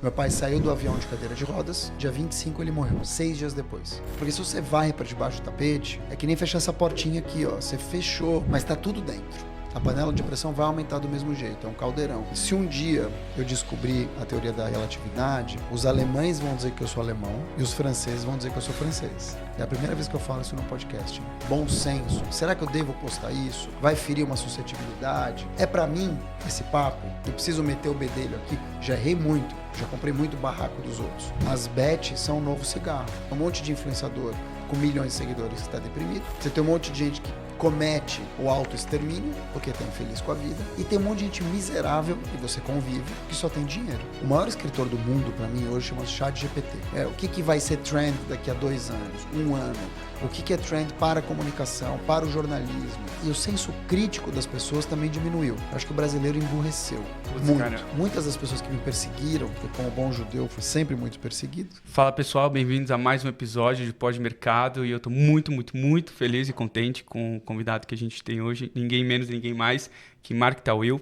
Meu pai saiu do avião de cadeira de rodas, dia 25 ele morreu, 6 dias depois. Porque se você vai para debaixo do tapete, é que nem fechar essa portinha aqui, ó. Você fechou, mas tá tudo dentro. A panela de pressão vai aumentar do mesmo jeito, é um caldeirão. Se um dia eu descobrir a teoria da relatividade, os alemães vão dizer que eu sou alemão e os franceses vão dizer que eu sou francês. É a primeira vez que eu falo isso no podcast. Bom senso. Será que eu devo postar isso? Vai ferir uma suscetibilidade? É pra mim esse papo? Eu preciso meter o bedelho aqui? Já errei muito, já comprei muito barraco dos outros. As bets são um novo cigarro. Um monte de influenciador com milhões de seguidores que está deprimido. Você tem um monte de gente que comete o autoextermínio, porque está infeliz com a vida, e tem um monte de gente miserável, e você convive, que só tem dinheiro. O maior escritor do mundo, para mim, hoje chama-se ChatGPT. O que vai ser trend daqui a 2 anos, 1 ano? O que é trend para a comunicação, para o jornalismo? E o senso crítico das pessoas também diminuiu. Eu acho que o brasileiro emburreceu. Muito. Muitas das pessoas que me perseguiram, porque como bom judeu fui sempre muito perseguido. Fala pessoal, bem-vindos a mais um episódio de Pós-Mercado e eu estou muito feliz e contente com o convidado que a gente tem hoje. Ninguém menos, ninguém mais que Mark Tawil.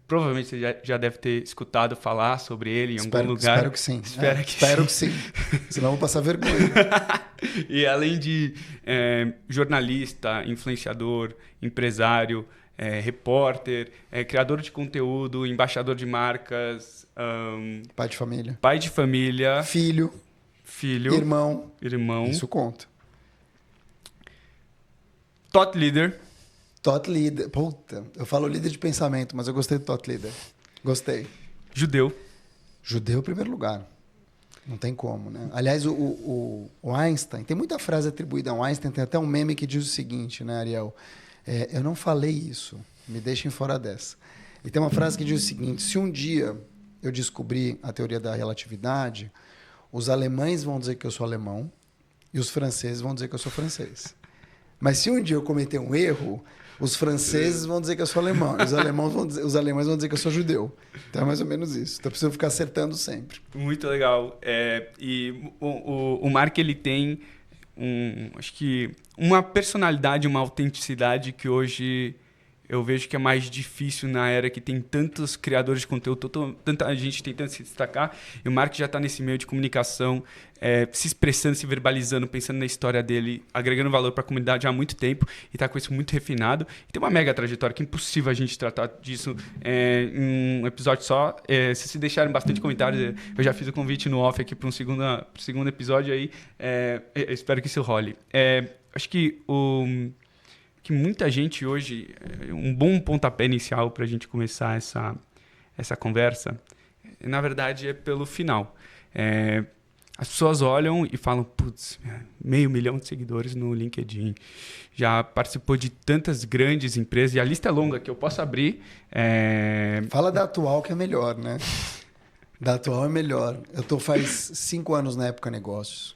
Provavelmente você já deve ter escutado falar sobre ele em algum lugar. Espero que sim. Espero que sim. Senão eu vou passar vergonha. E além de jornalista, influenciador, empresário, repórter, criador de conteúdo, embaixador de marcas... Pai de família. Pai de família. Filho. Irmão. Isso conta. Thought leader. Thought leader. Puta, eu falo líder de pensamento, mas eu gostei do thought leader. Gostei. Judeu em primeiro lugar. Não tem como, né? Aliás, o Einstein, tem muita frase atribuída ao Einstein, tem até um meme que diz o seguinte, né, Ariel? Eu não falei isso, me deixem fora dessa. E tem uma frase que diz o seguinte: se um dia eu descobrir a teoria da relatividade, os alemães vão dizer que eu sou alemão e os franceses vão dizer que eu sou francês. Mas se um dia eu cometer um erro, os franceses vão dizer que eu sou alemão, e os alemães vão dizer que eu sou judeu. Então é mais ou menos isso. Então eu preciso ficar acertando sempre. Muito legal. E o Mark, ele tem acho que uma personalidade, uma autenticidade que hoje eu vejo que é mais difícil na era que tem tantos criadores de conteúdo, tanta gente tentando se destacar. E o Mark já está nesse meio de comunicação, se expressando, se verbalizando, pensando na história dele, agregando valor para a comunidade há muito tempo e está com isso muito refinado. E tem uma mega trajetória que é impossível a gente tratar disso em um episódio só. Se deixarem bastante comentários, eu já fiz o convite no off aqui para um segundo episódio aí. Eu espero que isso role. Acho que muita gente hoje, um bom pontapé inicial para a gente começar essa conversa, na verdade, é pelo final. As pessoas olham e falam, putz, 500 mil de seguidores no LinkedIn, já participou de tantas grandes empresas, e a lista é longa, que eu posso abrir. Fala da atual, que é melhor, né? Da atual é melhor. Eu tô faz 5 anos na Época Negócios.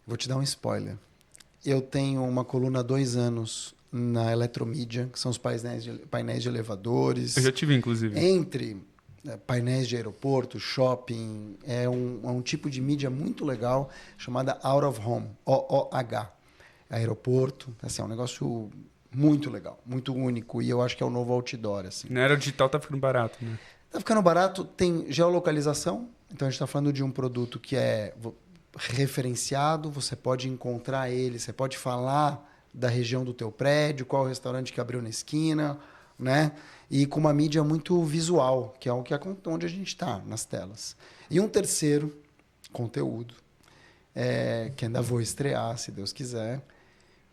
Vou te dar um spoiler. Eu tenho uma coluna há 2 anos na Eletromídia, que são os painéis de elevadores. Eu já tive, inclusive. Entre painéis de aeroporto, shopping, é um tipo de mídia muito legal chamada Out of Home, OOH. Aeroporto, assim, é um negócio muito legal, muito único, e eu acho que é o novo outdoor. Assim. Na era digital tá ficando barato, né? Tá ficando barato, tem geolocalização, então a gente está falando de um produto que é referenciado, você pode encontrar ele, você pode falar da região do teu prédio, qual o restaurante que abriu na esquina, né? E com uma mídia muito visual, que é onde a gente está, nas telas. E um terceiro conteúdo, que ainda vou estrear, se Deus quiser,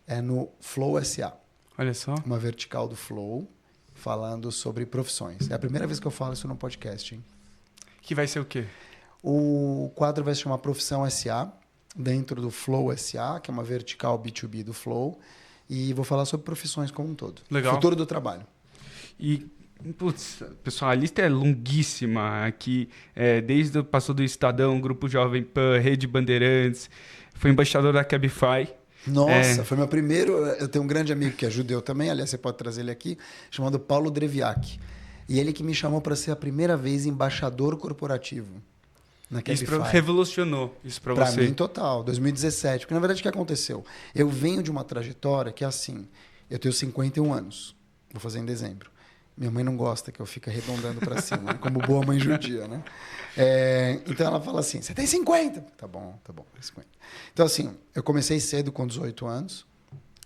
é no Flow SA. Olha só. Uma vertical do Flow, falando sobre profissões. É a primeira vez que eu falo isso no podcast, hein? Que vai ser o quê? O quadro vai se chamar Profissão SA, dentro do Flow SA, que é uma vertical B2B do Flow, e vou falar sobre profissões como um todo. Legal. Futuro do trabalho. E, putz, pessoal, a lista é longuíssima aqui, passou do Estadão, Grupo Jovem Pan, Rede Bandeirantes, foi embaixador da Cabify. Nossa, foi meu primeiro... Eu tenho um grande amigo que é judeu também, aliás, você pode trazer ele aqui, chamado Paulo Dreviak. E ele que me chamou para ser a primeira vez embaixador corporativo. Isso revolucionou isso para você? Para mim, total. 2017. Porque, na verdade, o que aconteceu? Eu venho de uma trajetória que é assim. Eu tenho 51 anos. Vou fazer em dezembro. Minha mãe não gosta que eu fique arredondando para cima, né? Como boa mãe judia, né? Então ela fala assim, você tem 50? Tá bom, 50. Então assim, eu comecei cedo com 18 anos,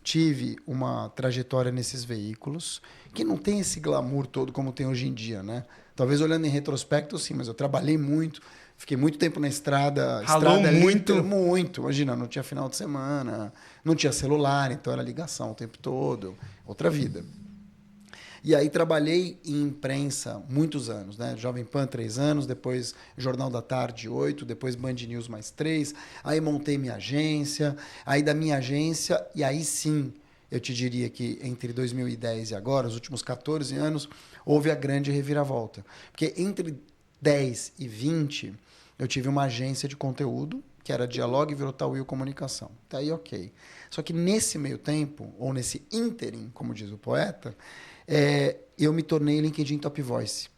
tive uma trajetória nesses veículos, que não tem esse glamour todo como tem hoje em dia, né? Talvez olhando em retrospecto, sim, mas eu trabalhei muito, fiquei muito tempo na estrada. Ralou muito? Muito. Imagina, não tinha final de semana, não tinha celular, então era ligação o tempo todo, outra vida. E aí trabalhei em imprensa muitos anos, né? Jovem Pan 3 anos, depois Jornal da Tarde 8, depois Band News mais 3, aí montei minha agência, aí da minha agência, e aí sim, eu te diria que entre 2010 e agora, os últimos 14 anos, houve a grande reviravolta. Porque entre 10 e 20, eu tive uma agência de conteúdo, que era Dialogue, virou Tauil Comunicação. Tá aí ok. Só que nesse meio tempo, ou nesse ínterim, como diz o poeta, eu me tornei LinkedIn Top Voice.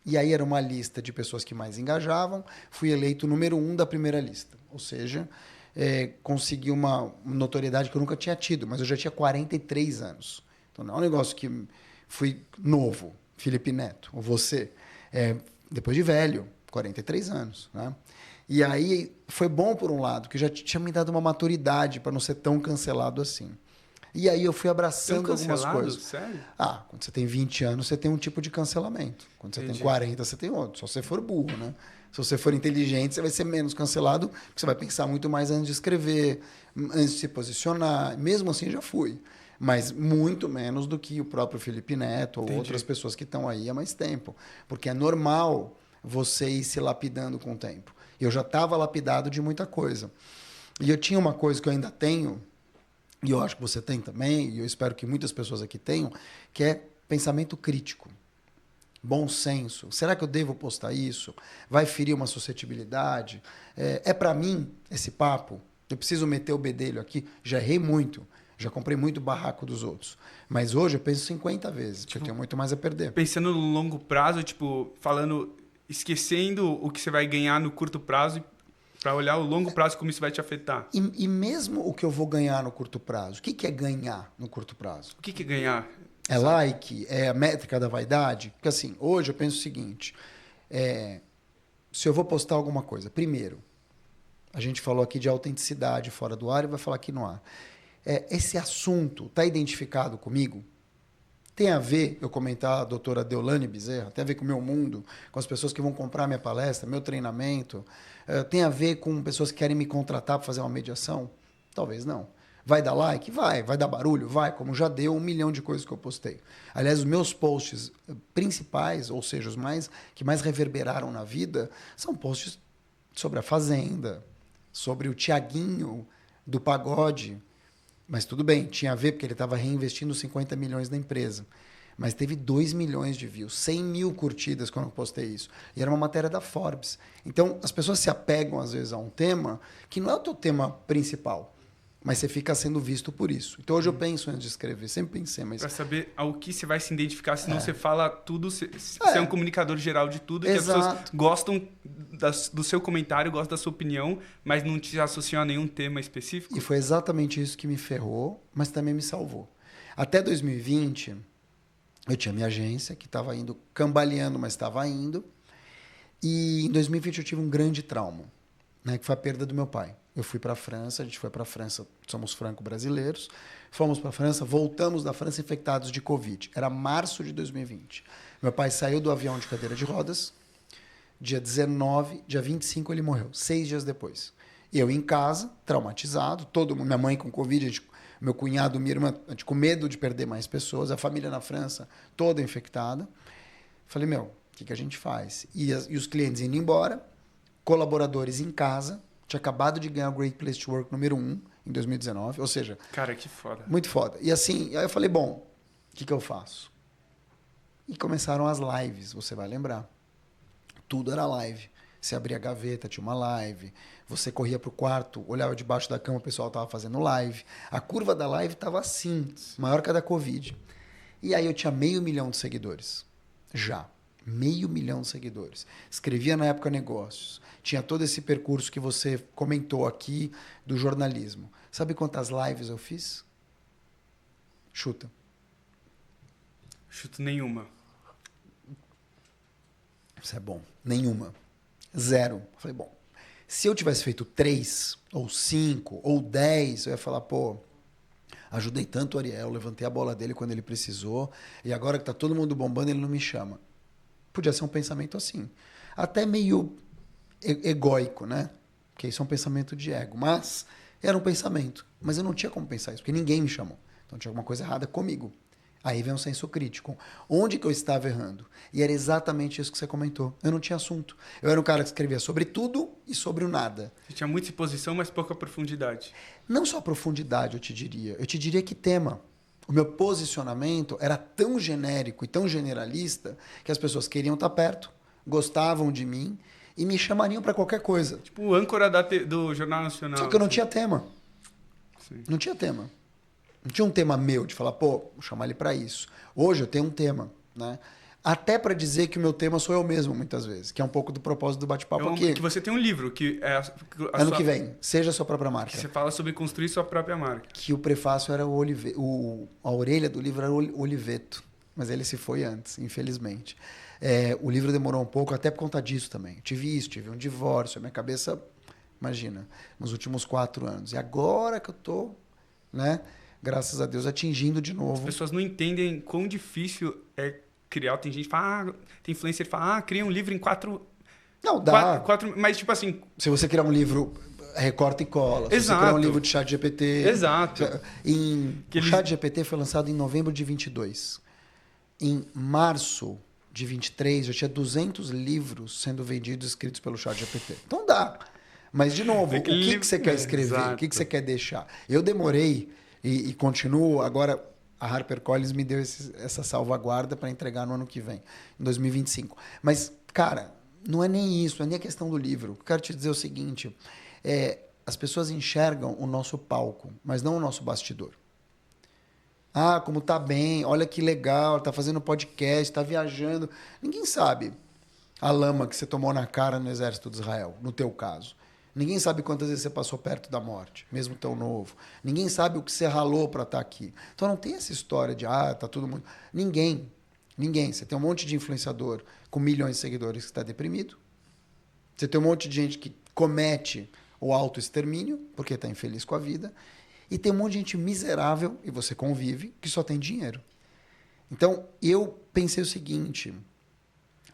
E aí era uma lista de pessoas que mais engajavam. Fui eleito número 1 da primeira lista. Ou seja, consegui uma notoriedade que eu nunca tinha tido, mas eu já tinha 43 anos. Então não é um negócio que fui novo, Felipe Neto, ou você. Depois de velho, 43 anos. Né? E aí foi bom por um lado, que já tinha me dado uma maturidade para não ser tão cancelado assim. E aí eu fui abraçando algumas coisas. Sério? Quando você tem 20 anos, você tem um tipo de cancelamento. Quando você tem 40, você tem outro. Só se você for burro, né? Se você for inteligente, você vai ser menos cancelado, porque você vai pensar muito mais antes de escrever, antes de se posicionar. Mesmo assim, já fui. Mas muito menos do que o próprio Felipe Neto ou outras pessoas que estão aí há mais tempo. Porque é normal você ir se lapidando com o tempo. Eu já estava lapidado de muita coisa. E eu tinha uma coisa que eu ainda tenho, e eu acho que você tem também, e eu espero que muitas pessoas aqui tenham, que é pensamento crítico. Bom senso. Será que eu devo postar isso? Vai ferir uma suscetibilidade? Para mim esse papo? Eu preciso meter o bedelho aqui? Já errei muito. Já comprei muito barraco dos outros. Mas hoje eu penso 50 vezes, porque eu tenho muito mais a perder. Pensando no longo prazo, esquecendo o que você vai ganhar no curto prazo para olhar o longo prazo, como isso vai te afetar. E mesmo o que eu vou ganhar no curto prazo, o que é ganhar no curto prazo? O que é ganhar? É like? É a métrica da vaidade? Porque assim, hoje eu penso o seguinte, se eu vou postar alguma coisa, primeiro, a gente falou aqui de autenticidade fora do ar e vai falar aqui no ar. Esse assunto está identificado comigo? Tem a ver, eu comentar a doutora Deolane Bezerra, tem a ver com o meu mundo, com as pessoas que vão comprar minha palestra, meu treinamento, tem a ver com pessoas que querem me contratar para fazer uma mediação? Talvez não. Vai dar like? Vai dar barulho? Vai, como já deu 1 milhão de coisas que eu postei. Aliás, os meus posts principais, ou seja, os que mais reverberaram na vida, são posts sobre a Fazenda, sobre o Tiaguinho do pagode. Mas tudo bem, tinha a ver porque ele estava reinvestindo 50 milhões na empresa. Mas teve 2 milhões de views, 100 mil curtidas quando eu postei isso. E era uma matéria da Forbes. Então, as pessoas se apegam, às vezes, a um tema que não é o teu tema principal, mas você fica sendo visto por isso. Então, hoje eu penso antes de escrever, sempre pensei, mas... Para saber ao que você vai se identificar, senão você fala tudo, você é um comunicador geral de tudo, Exato. que as pessoas gostam do seu comentário, gostam da sua opinião, mas não te associam a nenhum tema específico. E foi exatamente isso que me ferrou, mas também me salvou. Até 2020, eu tinha minha agência, que estava indo cambaleando, mas estava indo. E em 2020 eu tive um grande trauma, né, que foi a perda do meu pai. Eu fui para a França, a gente foi para a França, somos franco-brasileiros, fomos para a França, voltamos da França infectados de Covid. Era março de 2020. Meu pai saiu do avião de cadeira de rodas, dia 19, dia 25 ele morreu, 6 dias depois. Eu em casa, traumatizado, todo mundo, minha mãe com Covid, meu cunhado, minha irmã, a gente com medo de perder mais pessoas, a família na França toda infectada. Falei, o que a gente faz? E os clientes indo embora, colaboradores em casa, tinha acabado de ganhar o Great Place to Work número 1 em 2019, ou seja... Cara, que foda. Muito foda. E assim, aí eu falei, o que eu faço? E começaram as lives, você vai lembrar. Tudo era live. Você abria a gaveta, tinha uma live. Você corria pro quarto, olhava debaixo da cama, o pessoal estava fazendo live. A curva da live estava assim, maior que a da Covid. E aí eu tinha 500 mil de seguidores. Já. 500 mil de seguidores. Escrevia na época negócios. Tinha todo esse percurso que você comentou aqui do jornalismo. Sabe quantas lives eu fiz? Chuta. Chuto nenhuma. Isso é bom. Nenhuma. 0. Eu falei, bom, se eu tivesse feito 3, ou 5, ou 10, eu ia falar, pô, ajudei tanto o Ariel, levantei a bola dele quando ele precisou, e agora que tá todo mundo bombando, ele não me chama. Podia ser um pensamento assim. Até meio egóico, né? Porque isso é um pensamento de ego. Mas era um pensamento. Mas eu não tinha como pensar isso, porque ninguém me chamou. Então tinha alguma coisa errada comigo. Aí vem um senso crítico. Onde que eu estava errando? E era exatamente isso que você comentou. Eu não tinha assunto. Eu era um cara que escrevia sobre tudo e sobre o nada. Você tinha muita exposição, mas pouca profundidade. Não só profundidade, eu te diria. Eu te diria que tema. O meu posicionamento era tão genérico e tão generalista que as pessoas queriam estar perto, gostavam de mim e me chamariam para qualquer coisa. Tipo o âncora do Jornal Nacional. Só que eu não tinha tema. Sim. Não tinha tema. Não tinha um tema meu de falar, pô, vou chamar ele para isso. Hoje eu tenho um tema, né? Até para dizer que o meu tema sou eu mesmo, muitas vezes, que é um pouco do propósito do bate-papo aqui. Que você tem um livro que é ano que vem, seja a sua própria marca. Que você fala sobre construir sua própria marca. Que o prefácio era a orelha do livro era o Oliveto, mas ele se foi antes, infelizmente. O livro demorou um pouco, até por conta disso também. Eu tive isso, tive um divórcio, a minha cabeça, imagina, nos últimos 4 anos. E agora que eu tô, né, graças a Deus, atingindo de novo. As pessoas não entendem quão difícil é criar. Tem gente que fala, tem influencer que fala, cria um livro em 4... Não, dá. 4, mas tipo assim... Se você criar um livro, recorta e cola. Se Exato. você criar um livro de ChatGPT... Exato. O ChatGPT foi lançado em novembro de 22. Em março de 23, já tinha 200 livros sendo vendidos, escritos pelo ChatGPT. Então dá. Mas, de novo, o que você quer escrever? Exato. O que você quer deixar? Eu demorei e continuo. Agora, a HarperCollins me deu essa salvaguarda para entregar no ano que vem, em 2025. Mas, cara, não é nem isso, não é nem a questão do livro. Eu quero te dizer o seguinte, as pessoas enxergam o nosso palco, mas não o nosso bastidor. Ah, como tá bem, olha que legal, tá fazendo podcast, tá viajando. Ninguém sabe a lama que você tomou na cara no exército de Israel, no teu caso. Ninguém sabe quantas vezes você passou perto da morte, mesmo tão novo. Ninguém sabe o que você ralou para estar aqui. Então não tem essa história de, tá todo mundo... Ninguém. Você tem um monte de influenciador com milhões de seguidores que está deprimido. Você tem um monte de gente que comete o autoextermínio porque está infeliz com a vida. E tem um monte de gente miserável, e você convive, que só tem dinheiro. Então, eu pensei o seguinte,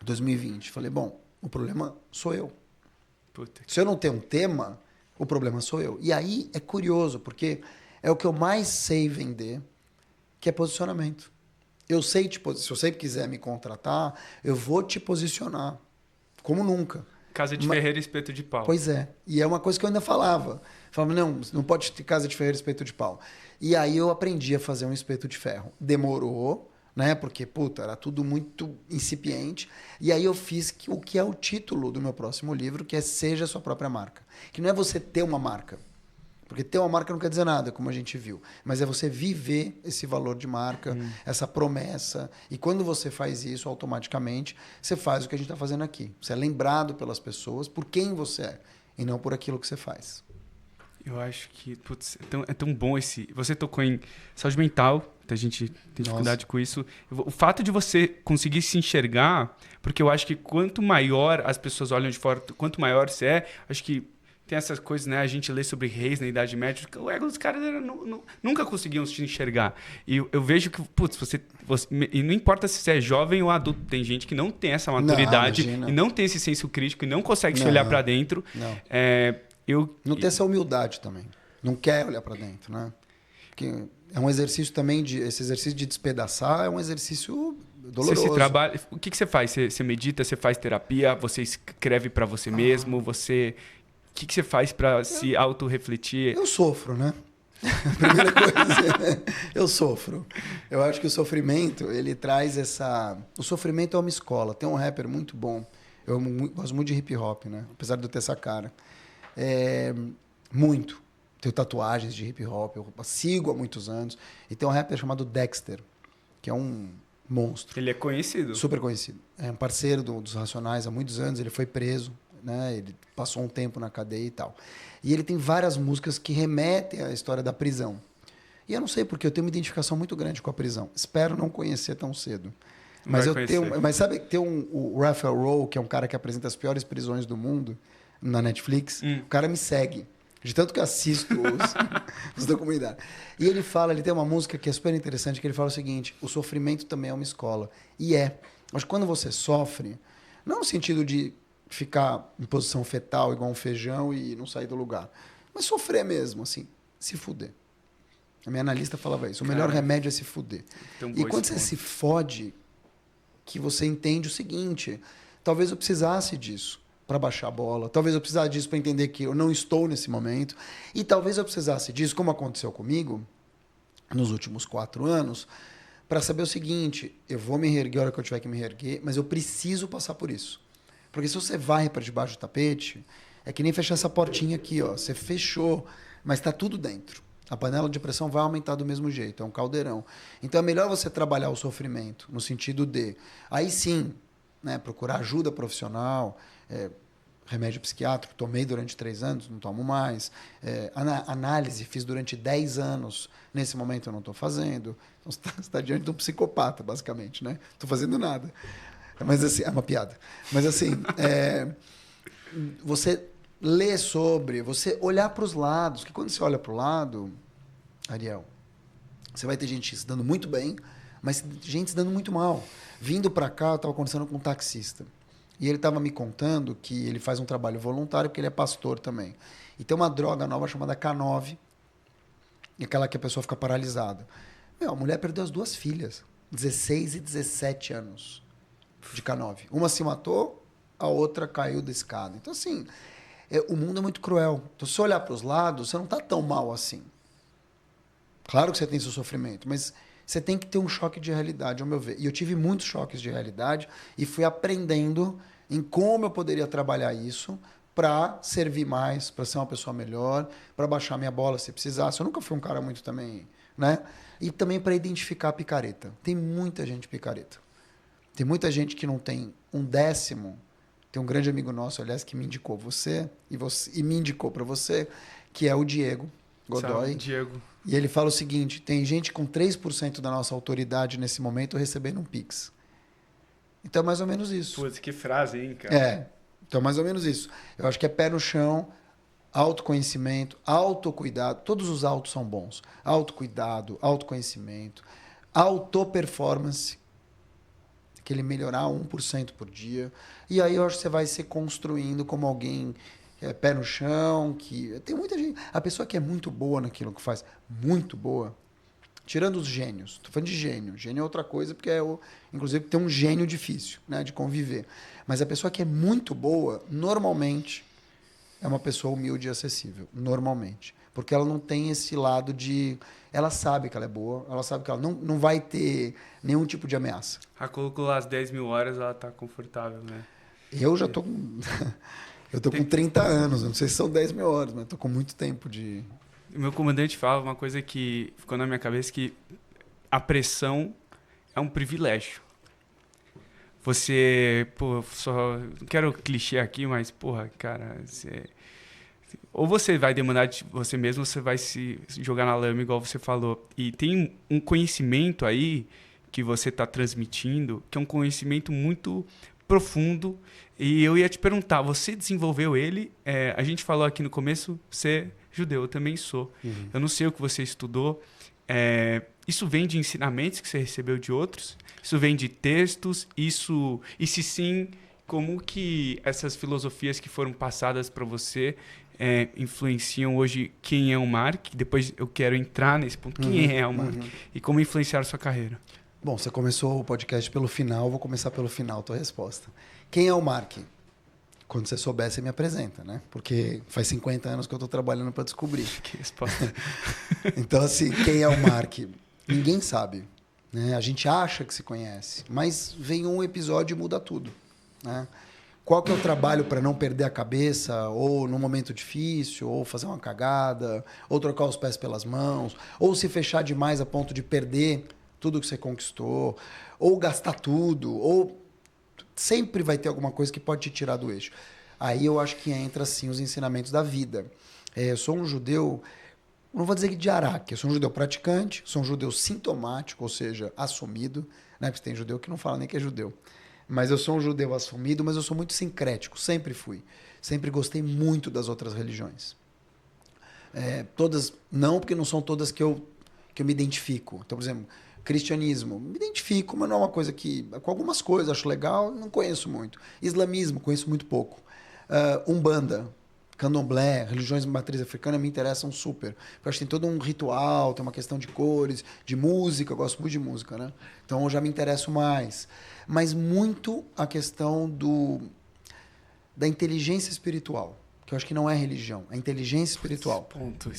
2020, falei, bom, o problema sou eu. Puta. Se eu não tenho um tema, o problema sou eu. E aí é curioso, porque é o que eu mais sei vender, que é posicionamento. Eu sei se você quiser me contratar, eu vou te posicionar, como nunca. Casa de Ferreira e espeto de pau. Pois é. E é uma coisa que eu ainda falava. Falava, não pode ter casa de ferreiro e espeto de pau. E aí eu aprendi a fazer um espeto de ferro. Demorou, né? Porque, era tudo muito incipiente. E aí eu fiz o que é o título do meu próximo livro, que é Seja a Sua Própria Marca. Que não é você ter uma marca. Porque ter uma marca não quer dizer nada, como a gente viu. Mas é você viver esse valor de marca, essa promessa. E quando você faz isso, automaticamente, você faz o que a gente está fazendo aqui. Você é lembrado pelas pessoas por quem você é, e não por aquilo que você faz. Eu acho que é tão bom esse... Você tocou em saúde mental, a gente tem dificuldade com isso. O fato de você conseguir se enxergar, porque eu acho que quanto maior as pessoas olham de fora, quanto maior você é, acho que tem essas coisas, né? A gente lê sobre reis na Idade Média, o ego dos caras nunca conseguiam se enxergar. E eu vejo que, e não importa se você é jovem ou adulto, tem gente que não tem essa maturidade e não tem esse senso crítico e não consegue se olhar para dentro. Não. Não tem essa humildade também. Não quer olhar para dentro, né? Porque é um exercício também esse exercício de despedaçar é um exercício doloroso. Você se trabalha, o que você faz? Você medita, você faz terapia, você escreve para você mesmo, você... O que você faz para se autorrefletir? Eu sofro, né? Primeira coisa, eu sofro. Eu acho que o sofrimento, ele traz essa... O sofrimento é uma escola. Tem um rapper muito bom. Eu gosto muito de hip hop, né? Apesar de eu ter essa cara. Muito. Tenho tatuagens de hip hop. Eu sigo há muitos anos. E tem um rapper chamado Dexter, que é um monstro. Ele é conhecido. Super conhecido. É um parceiro dos Racionais há muitos anos. Ele foi preso. Né? Ele passou um tempo na cadeia e tal. E ele tem várias músicas que remetem à história da prisão. E eu não sei porque eu tenho uma identificação muito grande com a prisão. Espero não conhecer tão cedo. Mas sabe que tem o Raphael Rowe, que é um cara que apresenta as piores prisões do mundo na Netflix? O cara me segue. De tanto que eu assisto os documentários. E ele tem uma música que é super interessante, que ele fala o seguinte: o sofrimento também é uma escola. E acho que quando você sofre, não no sentido de ficar em posição fetal, igual um feijão, e não sair do lugar, mas sofrer mesmo, assim, se fuder. A minha analista falava isso. O melhor remédio é se fuder. E quando você se fode, que você entende o seguinte: talvez eu precisasse disso para baixar a bola, talvez eu precisasse disso para entender que eu não estou nesse momento, e talvez eu precisasse disso, como aconteceu comigo nos últimos 4 anos, para saber o seguinte: eu vou me reerguer a hora que eu tiver que me reerguer, mas eu preciso passar por isso. Porque se você vai para debaixo do tapete, é que nem fechar essa portinha aqui, ó. Você fechou, mas está tudo dentro. A panela de pressão vai aumentar do mesmo jeito, é um caldeirão. Então é melhor você trabalhar o sofrimento, no sentido de, aí sim, né, procurar ajuda profissional, remédio psiquiátrico, tomei durante 3 anos, não tomo mais. Análise, fiz durante 10 anos, nesse momento eu não estou fazendo. Então você está diante de um psicopata, basicamente, né? Estou fazendo nada. Mas assim, é uma piada. Mas assim, você ler sobre, você olhar para os lados, que quando você olha para o lado, Ariel, você vai ter gente se dando muito bem, mas gente se dando muito mal. Vindo para cá, eu estava conversando com um taxista. E ele estava me contando que ele faz um trabalho voluntário, porque ele é pastor também. E tem uma droga nova chamada K9, aquela que a pessoa fica paralisada. A mulher perdeu as 2 filhas, 16 e 17 anos de K9. Uma se matou, a outra caiu da escada. Então, assim, o mundo é muito cruel. Então, se você olhar para os lados, você não está tão mal assim. Claro que você tem seu sofrimento, mas você tem que ter um choque de realidade, ao meu ver. E eu tive muitos choques de realidade e fui aprendendo em como eu poderia trabalhar isso para servir mais, para ser uma pessoa melhor, para baixar minha bola se precisasse. Eu nunca fui um cara muito também, né? E também para identificar a picareta. Tem muita gente picareta. Tem muita gente que não tem 1/10. Tem um grande amigo nosso, aliás, que me indicou e me indicou para você, que é o Diego Godoy. Salve, Diego. E ele fala o seguinte: tem gente com 3% da nossa autoridade nesse momento recebendo um Pix. Então é mais ou menos isso. Putz, que frase, hein, cara? Então é mais ou menos isso. Eu acho que é pé no chão, autoconhecimento, autocuidado. Todos os autos são bons. Autocuidado, autoconhecimento, autoperformance, aquele melhorar 1% por dia. E aí eu acho que você vai se construindo como alguém pé no chão, que tem muita gente. A pessoa que é muito boa naquilo que faz, muito boa, tirando os gênios, estou falando de gênio. Gênio é outra coisa, porque inclusive tem um gênio difícil, né, de conviver. Mas a pessoa que é muito boa, normalmente, é uma pessoa humilde e acessível, normalmente. Porque ela não tem esse lado de... Ela sabe que ela é boa, ela sabe que ela não vai ter nenhum tipo de ameaça. A colocou lá as 10 mil horas, ela tá confortável, né? Eu já tô com... Eu tô com 30 anos, não sei se são 10 mil horas, mas tô com muito tempo de... O meu comandante fala uma coisa que ficou na minha cabeça, que a pressão é um privilégio. Você, não quero clichê aqui, mas, porra, cara, ou você vai demandar de você mesmo, ou você vai se jogar na lama, igual você falou. E tem um conhecimento aí que você está transmitindo, que é um conhecimento muito profundo. E eu ia te perguntar, você desenvolveu ele? A gente falou aqui no começo, você é judeu, eu também sou. Uhum. Eu não sei o que você estudou. Isso vem de ensinamentos que você recebeu de outros? Isso vem de textos? E se sim, como que essas filosofias que foram passadas para você influenciam hoje quem é o Mark? Depois eu quero entrar nesse ponto. Quem é o Mark? E como influenciaram a sua carreira? Bom, você começou o podcast pelo final, vou começar pelo final a tua resposta. Quem é o Mark? Quando você souber, você me apresenta, né? Porque faz 50 anos que eu estou trabalhando para descobrir. Que resposta. Então, assim, quem é o Mark? Ninguém sabe, né? A gente acha que se conhece, mas vem um episódio e muda tudo, né? Qual que é o trabalho para não perder a cabeça, ou num momento difícil, ou fazer uma cagada, ou trocar os pés pelas mãos, ou se fechar demais a ponto de perder tudo que você conquistou, ou gastar tudo, ou sempre vai ter alguma coisa que pode te tirar do eixo. Aí eu acho que entra, sim, os ensinamentos da vida. Eu sou um judeu não vou dizer que de araque, eu sou um judeu praticante, sou um judeu sintomático, ou seja, assumido, né? Porque tem judeu que não fala nem que é judeu. Mas eu sou um judeu assumido, mas eu sou muito sincrético, sempre fui. Sempre gostei muito das outras religiões. Todas, não, porque não são todas que eu me identifico. Então, por exemplo, cristianismo, me identifico, mas não é uma coisa que... Com algumas coisas, acho legal, não conheço muito. Islamismo, conheço muito pouco. Umbanda, candomblé, religiões de matriz africana me interessam super. Eu acho que tem todo um ritual, tem uma questão de cores, de música, eu gosto muito de música, né? Então eu já me interesso mais. Mas muito a questão da inteligência espiritual, que eu acho que não é religião, é inteligência espiritual. Esse ponto.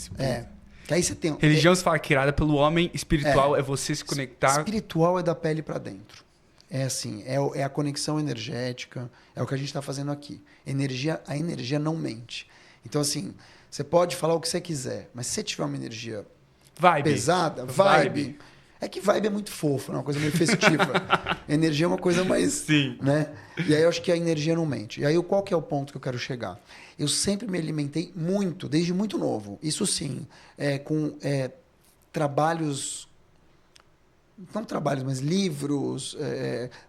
Que aí você tem... Religião se fala criada pelo homem, espiritual é você se conectar... Espiritual é da pele para dentro. É assim, é a conexão energética, é o que a gente está fazendo aqui. A energia não mente. Então, assim, você pode falar o que você quiser, mas se você tiver uma energia pesada, vibe. É que vibe é muito fofo, é uma coisa meio festiva. Energia é uma coisa mais... Sim. Né? E aí eu acho que a energia não mente. E aí qual que é o ponto que eu quero chegar? Eu sempre me alimentei muito, desde muito novo. Isso sim, com trabalhos... Não trabalhos, mas livros,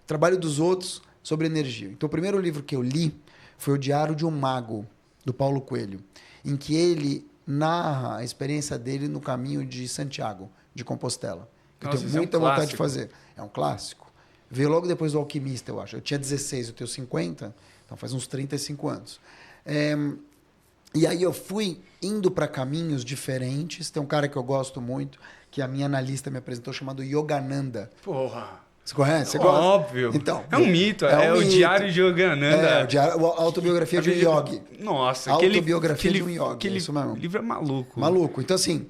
trabalho dos outros sobre energia. Então, o primeiro livro que eu li foi O Diário de um Mago, do Paulo Coelho, em que ele narra a experiência dele no caminho de Santiago, de Compostela. Que eu tenho muita vontade de fazer. É um clássico. Veio logo depois do Alquimista, eu acho. Eu tinha 16, eu tenho 50, então faz uns 35 anos. E aí eu fui indo para caminhos diferentes. Tem um cara que eu gosto muito, que a minha analista me apresentou, chamado Yogananda. Porra! Você conhece? Você gosta? Óbvio. Então, é um mito. É o Diário de Yogananda. A autobiografia de um yogi. Nossa. Autobiografia de um yogi. Aquele isso mesmo. livro é maluco. Maluco. Então, assim,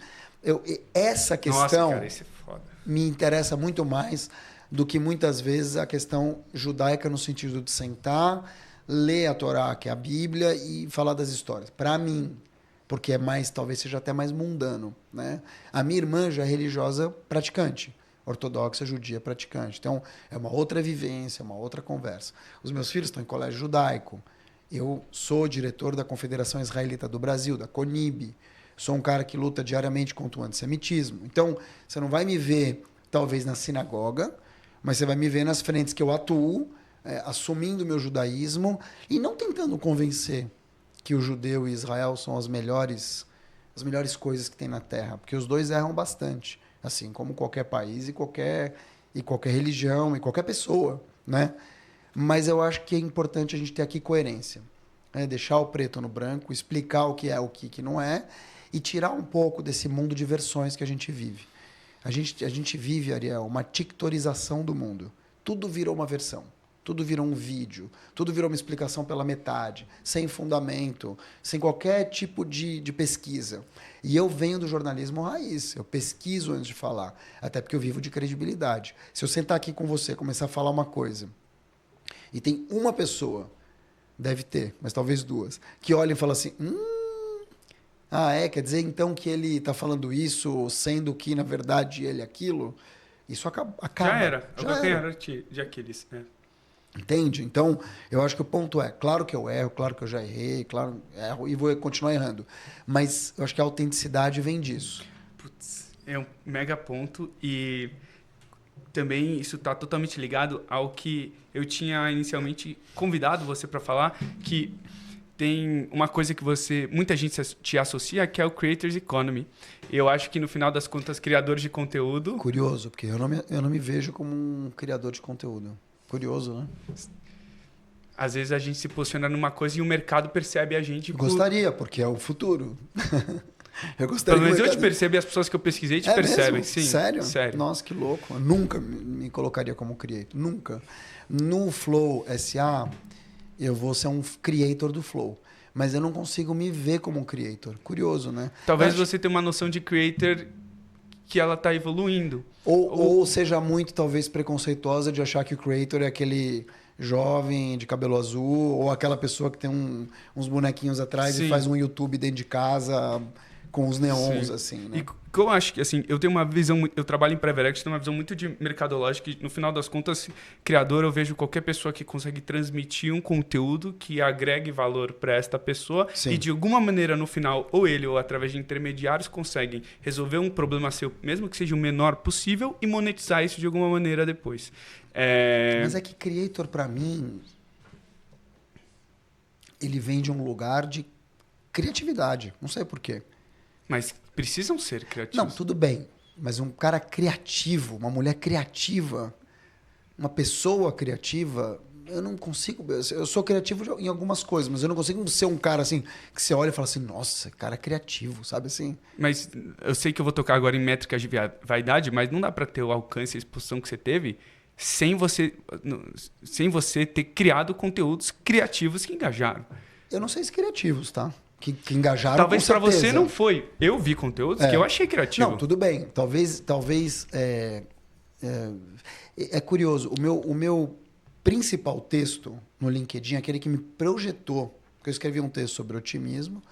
essa questão Nossa, cara, isso é foda. Me interessa muito mais do que muitas vezes a questão judaica no sentido de sentar, ler a Torá, que é a Bíblia, e falar das histórias. Para mim, porque é mais, talvez seja até mais mundano, né? A minha irmã já é religiosa praticante, ortodoxa, judia praticante. Então, é uma outra vivência, uma outra conversa. Os meus filhos estão em colégio judaico. Eu sou diretor da Confederação Israelita do Brasil, da CONIB. Sou um cara que luta diariamente contra o antissemitismo. Então, você não vai me ver, talvez, na sinagoga, mas você vai me ver nas frentes que eu atuo, assumindo o meu judaísmo e não tentando convencer que o judeu e Israel são as melhores coisas que tem na Terra, porque os dois erram bastante, assim como qualquer país e qualquer religião e qualquer pessoa, né? Mas eu acho que é importante a gente ter aqui coerência, né? Deixar o preto no branco, explicar o que é, o que não é, e tirar um pouco desse mundo de versões que a gente vive. A gente vive, Ariel, uma tictorização do mundo. Tudo virou uma versão. Tudo virou um vídeo, tudo virou uma explicação pela metade, sem fundamento, sem qualquer tipo de pesquisa. E eu venho do jornalismo raiz, eu pesquiso antes de falar, até porque eu vivo de credibilidade. Se eu sentar aqui com você, começar a falar uma coisa, e tem uma pessoa, deve ter, mas talvez duas, que olha e fala assim, quer dizer então que ele está falando isso, sendo que, na verdade, ele é aquilo? Isso acaba. Já era. De Aquiles, né? Entende? Então, eu acho que o ponto é, claro que eu erro, claro que eu já errei, claro, erro e vou continuar errando. Mas eu acho que a autenticidade vem disso. Putz, é um mega ponto e também isso está totalmente ligado ao que eu tinha inicialmente convidado você para falar, que tem uma coisa que muita gente te associa, que é o Creators Economy. Eu acho que no final das contas, criadores de conteúdo... Curioso, porque eu não me vejo como um criador de conteúdo. Curioso, né? Às vezes a gente se posiciona numa coisa e o mercado percebe a gente... Gostaria, porque é o futuro. Eu gostaria. Pelo menos eu te percebo e as pessoas que eu pesquisei te percebem. Mesmo? Sim. Sério? Nossa, que louco. Eu nunca me colocaria como creator. Nunca. No Flow SA, eu vou ser um creator do Flow. Mas eu não consigo me ver como um creator. Curioso, né? Talvez você tenha uma noção de creator que ela está evoluindo. Ou seja muito, talvez, preconceituosa de achar que o creator é aquele jovem de cabelo azul ou aquela pessoa que tem uns bonequinhos atrás e faz um YouTube dentro de casa com os neons, Sim. assim, né? E que eu acho que, assim, eu tenho uma visão, eu trabalho em Preverex, tenho uma visão muito de mercadológica e, no final das contas, criador, eu vejo qualquer pessoa que consegue transmitir um conteúdo que agregue valor para esta pessoa Sim. e, de alguma maneira, no final, ou ele ou através de intermediários, conseguem resolver um problema seu, mesmo que seja o menor possível, e monetizar isso de alguma maneira depois. Mas é que Creator, para mim, ele vem de um lugar de criatividade. Não sei por quê. Mas precisam ser criativos. Não, tudo bem. Mas um cara criativo, uma mulher criativa, uma pessoa criativa, eu não consigo. Eu sou criativo em algumas coisas, mas eu não consigo ser um cara assim que você olha e fala assim, nossa, cara criativo, sabe assim? Mas eu sei que eu vou tocar agora em métricas de vaidade, mas não dá para ter o alcance e a exposição que você teve sem você ter criado conteúdos criativos que engajaram. Eu não sei se criativos, tá? Que engajaram. Talvez para com certeza. você não foi. Eu vi conteúdos que eu achei criativo. Não, tudo bem. Talvez é curioso. O meu principal texto no LinkedIn, aquele que me projetou, porque eu escrevi um texto sobre otimismo,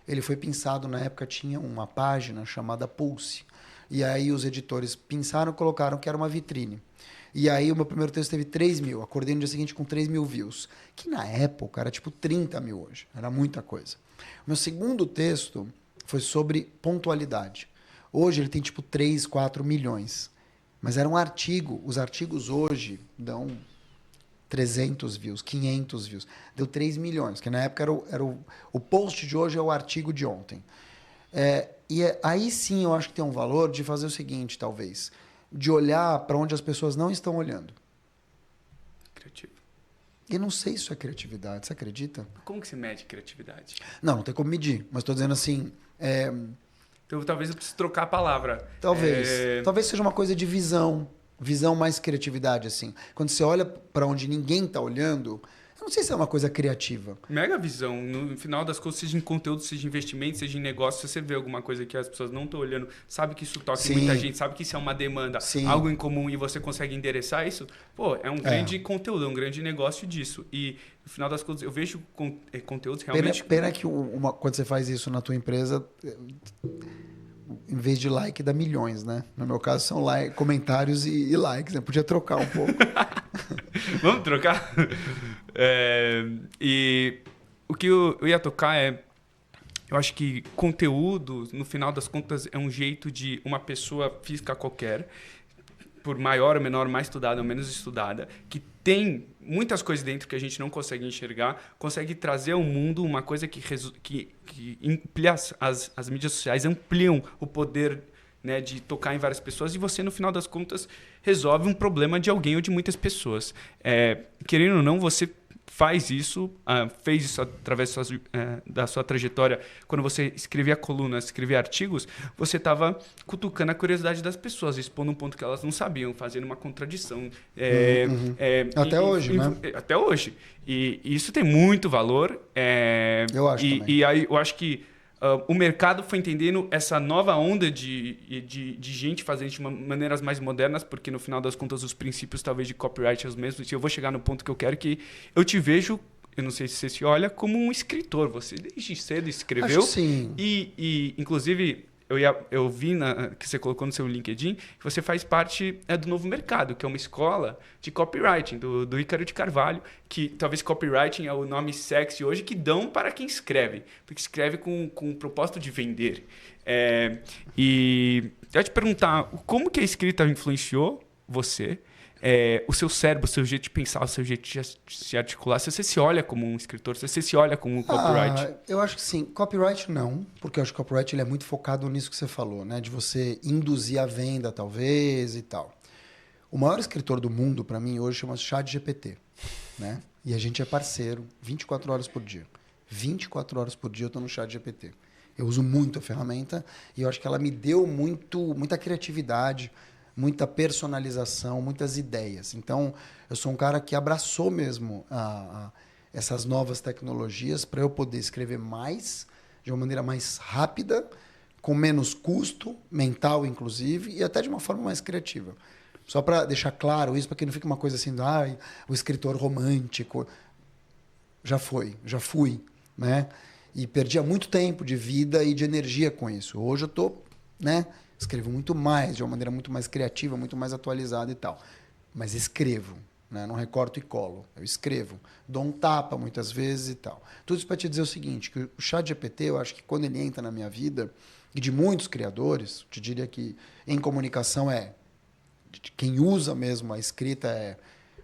ele foi pensado, na época tinha uma página chamada Pulse. E aí os editores pensaram e colocaram que era uma vitrine. E aí o meu primeiro texto teve 3 mil. Acordei no dia seguinte com 3 mil views. Que na época era tipo 30 mil hoje. Era muita coisa. O meu segundo texto foi sobre pontualidade. Hoje ele tem tipo 3, 4 milhões. Mas era um artigo. Os artigos hoje dão 300 views, 500 views. Deu 3 milhões, que na época era o post de hoje é o artigo de ontem. Aí sim eu acho que tem um valor de fazer o seguinte, talvez. De olhar para onde as pessoas não estão olhando. Criativo. Eu não sei se isso é criatividade, você acredita? Como que se mede criatividade? Não tem como medir, mas estou dizendo assim... Então talvez eu precise trocar a palavra. Talvez seja uma coisa de visão mais criatividade, assim. Quando você olha para onde ninguém está olhando, eu não sei se é uma coisa criativa. Mega visão. No final das contas, seja em conteúdo, seja em investimento, seja em negócio, se você vê alguma coisa que as pessoas não estão olhando, sabe que isso toca em muita gente, sabe que isso é uma demanda, algo em comum e você consegue endereçar isso, é um grande conteúdo, é um grande negócio disso. E no final das contas, eu vejo conteúdos realmente... Pena que quando você faz isso na tua empresa... Em vez de like, dá milhões, né? No meu caso, são comentários e likes. Né? Podia trocar um pouco. Vamos trocar? E o que eu ia tocar eu acho que conteúdo, no final das contas, é um jeito de uma pessoa física qualquer, por maior ou menor, mais estudada ou menos estudada, que tem muitas coisas dentro que a gente não consegue enxergar, consegue trazer ao mundo uma coisa que amplia as mídias sociais, ampliam o poder, né, de tocar em várias pessoas e você, no final das contas, resolve um problema de alguém ou de muitas pessoas. Querendo ou não, você fez isso através da sua trajetória. Quando você escrevia colunas, escrevia artigos, você estava cutucando a curiosidade das pessoas, expondo um ponto que elas não sabiam, fazendo uma contradição. Até hoje, né? Até hoje. E isso tem muito valor. Eu acho também. E aí eu acho que o mercado foi entendendo essa nova onda de gente fazendo de maneiras mais modernas, porque no final das contas os princípios talvez de copyright são os mesmos. E eu vou chegar no ponto que eu quero, que eu te vejo, eu não sei se você se olha, como um escritor. Você desde cedo escreveu. Acho que sim. E inclusive, eu vi que você colocou no seu LinkedIn que você faz parte do Novo Mercado, que é uma escola de copywriting, do Ícaro de Carvalho, que talvez copywriting é o nome sexy hoje que dão para quem escreve, porque escreve com o propósito de vender. E eu ia te perguntar, como que a escrita influenciou você? O seu cérebro, o seu jeito de pensar, o seu jeito de se articular, se você se olha como um escritor, se você se olha como um copyright? Eu acho que sim. Copyright não, porque eu acho que o copyright ele é muito focado nisso que você falou, né? De você induzir a venda, talvez, e tal. O maior escritor do mundo, para mim, hoje chama-se ChatGPT, né? E a gente é parceiro 24 horas por dia. 24 horas por dia eu estou no ChatGPT. Eu uso muito a ferramenta e eu acho que ela me deu muita criatividade, muita personalização, muitas ideias. Então, eu sou um cara que abraçou mesmo essas novas tecnologias para eu poder escrever mais, de uma maneira mais rápida, com menos custo, mental inclusive, e até de uma forma mais criativa. Só para deixar claro isso, para que não fique uma coisa assim, o escritor romântico. Já fui, né? E perdia muito tempo de vida e de energia com isso. Hoje eu tô, né? Escrevo muito mais, de uma maneira muito mais criativa, muito mais atualizada e tal. Mas escrevo, né? Não recorto e colo. Eu escrevo. Dou um tapa muitas vezes e tal. Tudo isso para te dizer o seguinte, que o ChatGPT, eu acho que quando ele entra na minha vida, e de muitos criadores, te diria que em comunicação quem usa mesmo a escrita é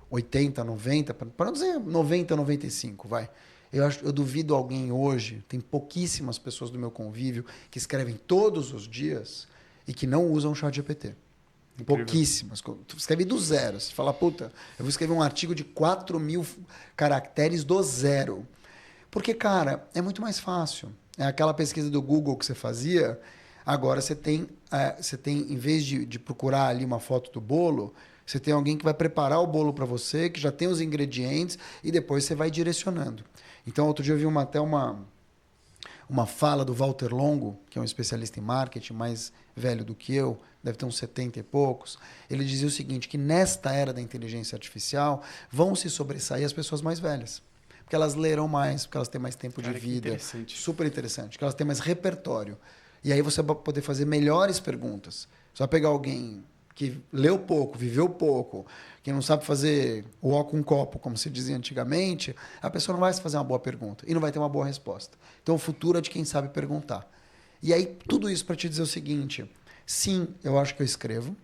80, 90, para não dizer 90, 95, vai. Eu duvido alguém hoje, tem pouquíssimas pessoas do meu convívio que escrevem todos os dias e que não usam o ChatGPT. Pouquíssimas. Tu escreve do zero. Você fala, puta, eu vou escrever um artigo de 4.000 caracteres do zero. Porque, cara, é muito mais fácil. É aquela pesquisa do Google que você fazia, agora você tem em vez de procurar ali uma foto do bolo, você tem alguém que vai preparar o bolo para você, que já tem os ingredientes, e depois você vai direcionando. Então, outro dia eu vi até uma fala do Walter Longo, que é um especialista em marketing, mais velho do que eu, deve ter uns 70 e poucos. Ele dizia o seguinte, que nesta era da inteligência artificial vão se sobressair as pessoas mais velhas. Porque elas lerão mais, porque elas têm mais tempo de vida. Interessante. Super interessante. Porque elas têm mais repertório. E aí você vai poder fazer melhores perguntas. Só pegar alguém que leu pouco, viveu pouco, que não sabe fazer o ó com copo, como se dizia antigamente, a pessoa não vai fazer uma boa pergunta e não vai ter uma boa resposta. Então, o futuro é de quem sabe perguntar. E aí, tudo isso para te dizer o seguinte, sim, eu acho que eu escrevo,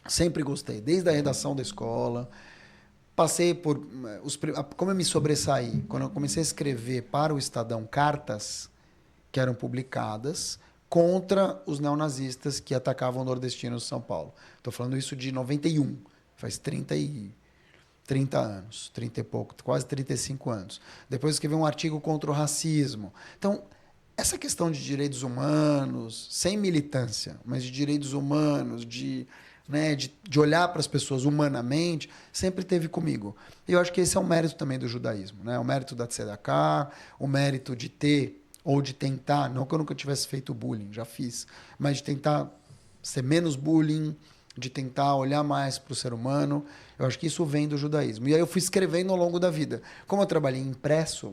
sempre gostei, desde a redação da escola, passei por... como eu me sobressaí, quando eu comecei a escrever para o Estadão cartas que eram publicadas contra os neonazistas que atacavam nordestinos de São Paulo. Estou falando isso de 91, faz 30 anos, 30 e pouco, quase 35 anos. Depois escrevi um artigo contra o racismo. Então, essa questão de direitos humanos, sem militância, mas de direitos humanos, de olhar para as pessoas humanamente, sempre teve comigo. E eu acho que esse é o mérito também do judaísmo, né? O mérito da Tzedakah, o mérito de ter ou de tentar, não que eu nunca tivesse feito bullying, já fiz, mas de tentar ser menos bullying, de tentar olhar mais para o ser humano. Eu acho que isso vem do judaísmo. E aí eu fui escrevendo ao longo da vida. Como eu trabalhei impresso,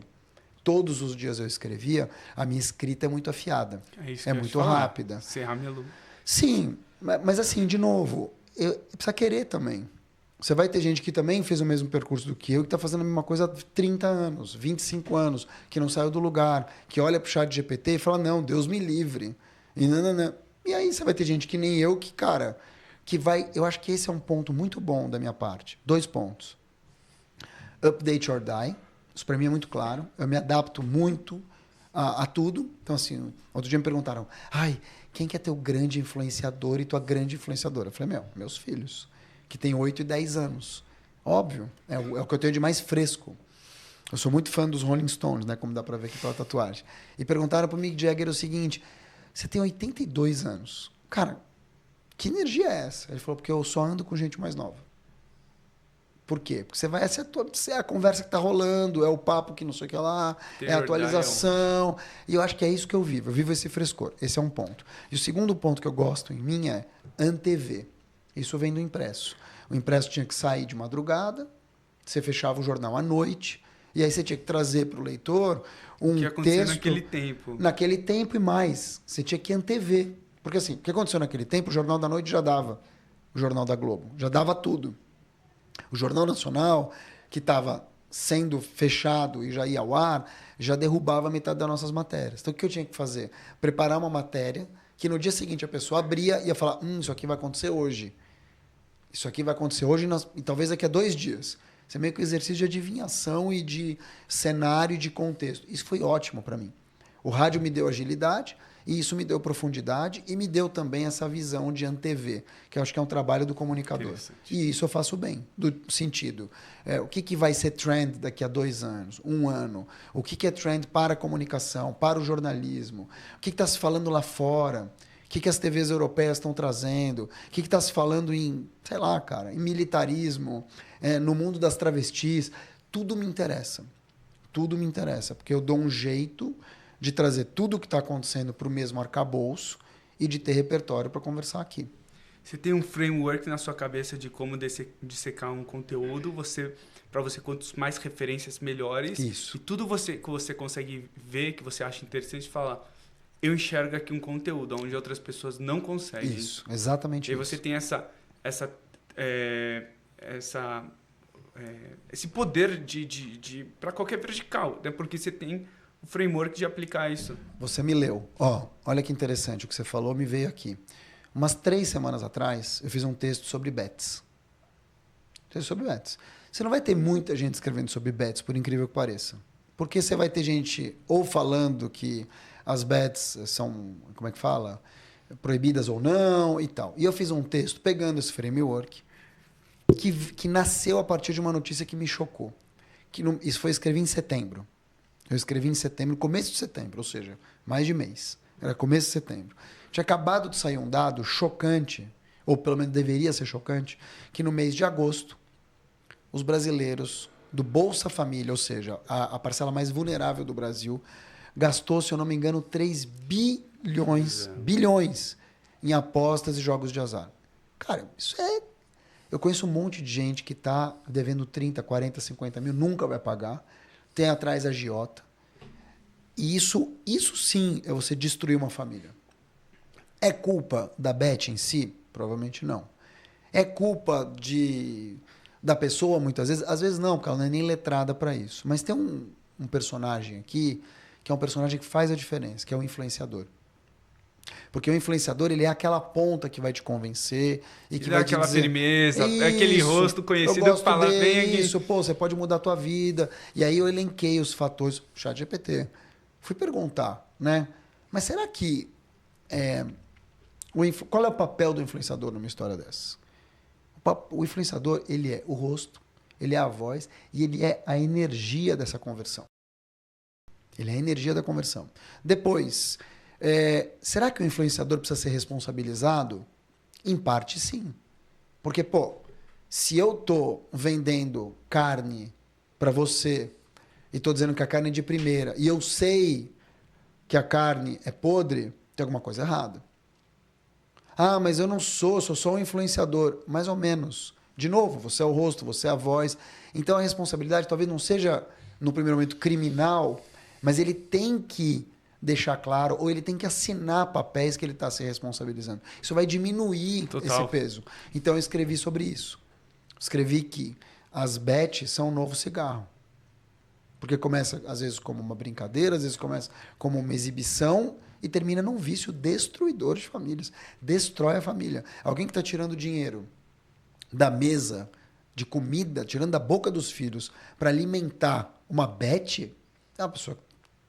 todos os dias eu escrevia, a minha escrita é muito afiada. É muito rápida. Sim, mas assim, de novo, precisa querer também. Você vai ter gente que também fez o mesmo percurso do que eu, que está fazendo a mesma coisa há 30 anos, 25 anos, que não saiu do lugar, que olha para o ChatGPT e fala, não, Deus me livre. E aí você vai ter gente que nem eu, que, cara, que vai... Eu acho que esse é um ponto muito bom da minha parte. 2 pontos. Update or die. Isso para mim é muito claro. Eu me adapto muito a tudo. Então, assim, outro dia me perguntaram, quem que é teu grande influenciador e tua grande influenciadora? Eu falei, meus filhos, que tem 8 e 10 anos. Óbvio, é o que eu tenho de mais fresco. Eu sou muito fã dos Rolling Stones, né, como dá para ver aqui pela tatuagem. E perguntaram para o Mick Jagger o seguinte, você tem 82 anos. Cara, que energia é essa? Ele falou, porque eu só ando com gente mais nova. Por quê? Porque você é a conversa que está rolando, é o papo que não sei o que lá, é a atualização. E eu acho que é isso que eu vivo esse frescor. Esse é um ponto. E o segundo ponto que eu gosto em mim é antever. Isso vem do impresso. O impresso tinha que sair de madrugada, você fechava o jornal à noite, e aí você tinha que trazer para o leitor um texto... naquele tempo. Naquele tempo e mais. Você tinha que antever. Porque assim, o que aconteceu naquele tempo? O Jornal da Noite já dava. O Jornal da Globo. Já dava tudo. O Jornal Nacional, que estava sendo fechado e já ia ao ar, já derrubava metade das nossas matérias. Então, o que eu tinha que fazer? Preparar uma matéria que no dia seguinte a pessoa abria e ia falar, isso aqui vai acontecer hoje. Isso aqui vai acontecer hoje e talvez daqui a 2 dias. Isso é meio que um exercício de adivinhação e de cenário e de contexto. Isso foi ótimo para mim. O rádio me deu agilidade e isso me deu profundidade e me deu também essa visão de antever, que eu acho que é um trabalho do comunicador. E isso eu faço bem, do sentido. O que vai ser trend daqui a 2 anos, 1 ano? O que é trend para a comunicação, para o jornalismo? O que está se falando lá fora? O que as TVs europeias estão trazendo? O que está se falando em, sei lá, cara, em militarismo, no mundo das travestis? Tudo me interessa. Tudo me interessa, porque eu dou um jeito de trazer tudo o que está acontecendo para o mesmo arcabouço e de ter repertório para conversar aqui. Você tem um framework na sua cabeça de como dissecar um conteúdo, você para você quantos mais referências melhores. Isso. E tudo que você consegue ver, que você acha interessante, falar, eu enxergo aqui um conteúdo onde outras pessoas não conseguem. Isso, exatamente e aí isso. você tem esse poder de para qualquer vertical, né? Porque você tem o framework de aplicar isso. Você me leu. Ó, olha que interessante o que você falou, me veio aqui. Umas 3 semanas atrás, eu fiz um texto sobre bets. Você não vai ter muita gente escrevendo sobre bets, por incrível que pareça. Porque você vai ter gente ou falando que as bets são, como é que fala? Proibidas ou não e tal. E eu fiz um texto pegando esse framework que nasceu a partir de uma notícia que me chocou. Isso escrevi em setembro. Eu escrevi em setembro, começo de setembro, ou seja, mais de mês. Era começo de setembro. Tinha acabado de sair um dado chocante, ou pelo menos deveria ser chocante, que no mês de agosto, os brasileiros do Bolsa Família, ou seja, a parcela mais vulnerável do Brasil, gastou, se eu não me engano, 3 bilhões em apostas e jogos de azar. Cara, isso é... Eu conheço um monte de gente que está devendo 30, 40, 50 mil, nunca vai pagar, tem atrás agiota. E isso sim é você destruir uma família. É culpa da Bet em si? Provavelmente não. É culpa da pessoa, muitas vezes? Às vezes não, porque ela não é nem letrada para isso. Mas tem um personagem aqui, que é um personagem que faz a diferença, que é o influenciador. Porque o influenciador, ele é aquela ponta que vai te convencer e que vai te aquela dizer... firmeza, aquele rosto conhecido que fala bem aqui. Isso, pô, você pode mudar a tua vida. E aí eu elenquei os fatores... ChatGPT. Fui perguntar, né? Mas será que... qual é o papel do influenciador numa história dessa? O influenciador, ele é o rosto, ele é a voz e ele é a energia dessa conversão. Ele é a energia da conversão. Depois... será que o influenciador precisa ser responsabilizado? Em parte, sim. Porque, pô, se eu tô vendendo carne para você e tô dizendo que a carne é de primeira e eu sei que a carne é podre, tem alguma coisa errada. Ah, mas eu não sou só um influenciador. Mais ou menos. De novo, você é o rosto, você é a voz. Então a responsabilidade talvez não seja, no primeiro momento, criminal, mas ele tem que deixar claro, ou ele tem que assinar papéis que ele está se responsabilizando. Isso vai diminuir esse peso. Então eu escrevi sobre isso. Escrevi que as bets são um novo cigarro. Porque começa, às vezes, como uma brincadeira, às vezes começa como uma exibição e termina num vício destruidor de famílias. Destrói a família. Alguém que está tirando dinheiro da mesa de comida, tirando da boca dos filhos para alimentar uma bet, é uma pessoa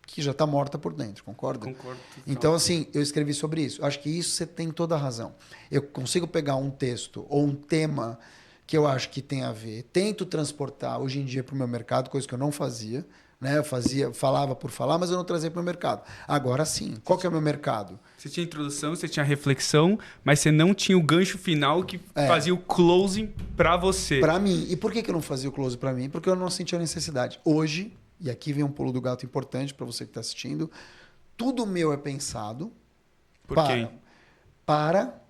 que já está morta por dentro, concorda? Concordo. Então, assim, eu escrevi sobre isso. Acho que isso você tem toda a razão. Eu consigo pegar um texto ou um tema que eu acho que tem a ver, tento transportar hoje em dia para o meu mercado, coisa que eu não fazia, né? Eu falava por falar, mas eu não trazia para o meu mercado. Agora sim, qual que é o meu mercado? Você tinha introdução, você tinha reflexão, mas você não tinha o gancho final que fazia o closing para você. Para mim. E por que eu não fazia o closing para mim? Porque eu não sentia necessidade. Hoje, e aqui vem um pulo do gato importante para você que está assistindo, tudo meu é pensado para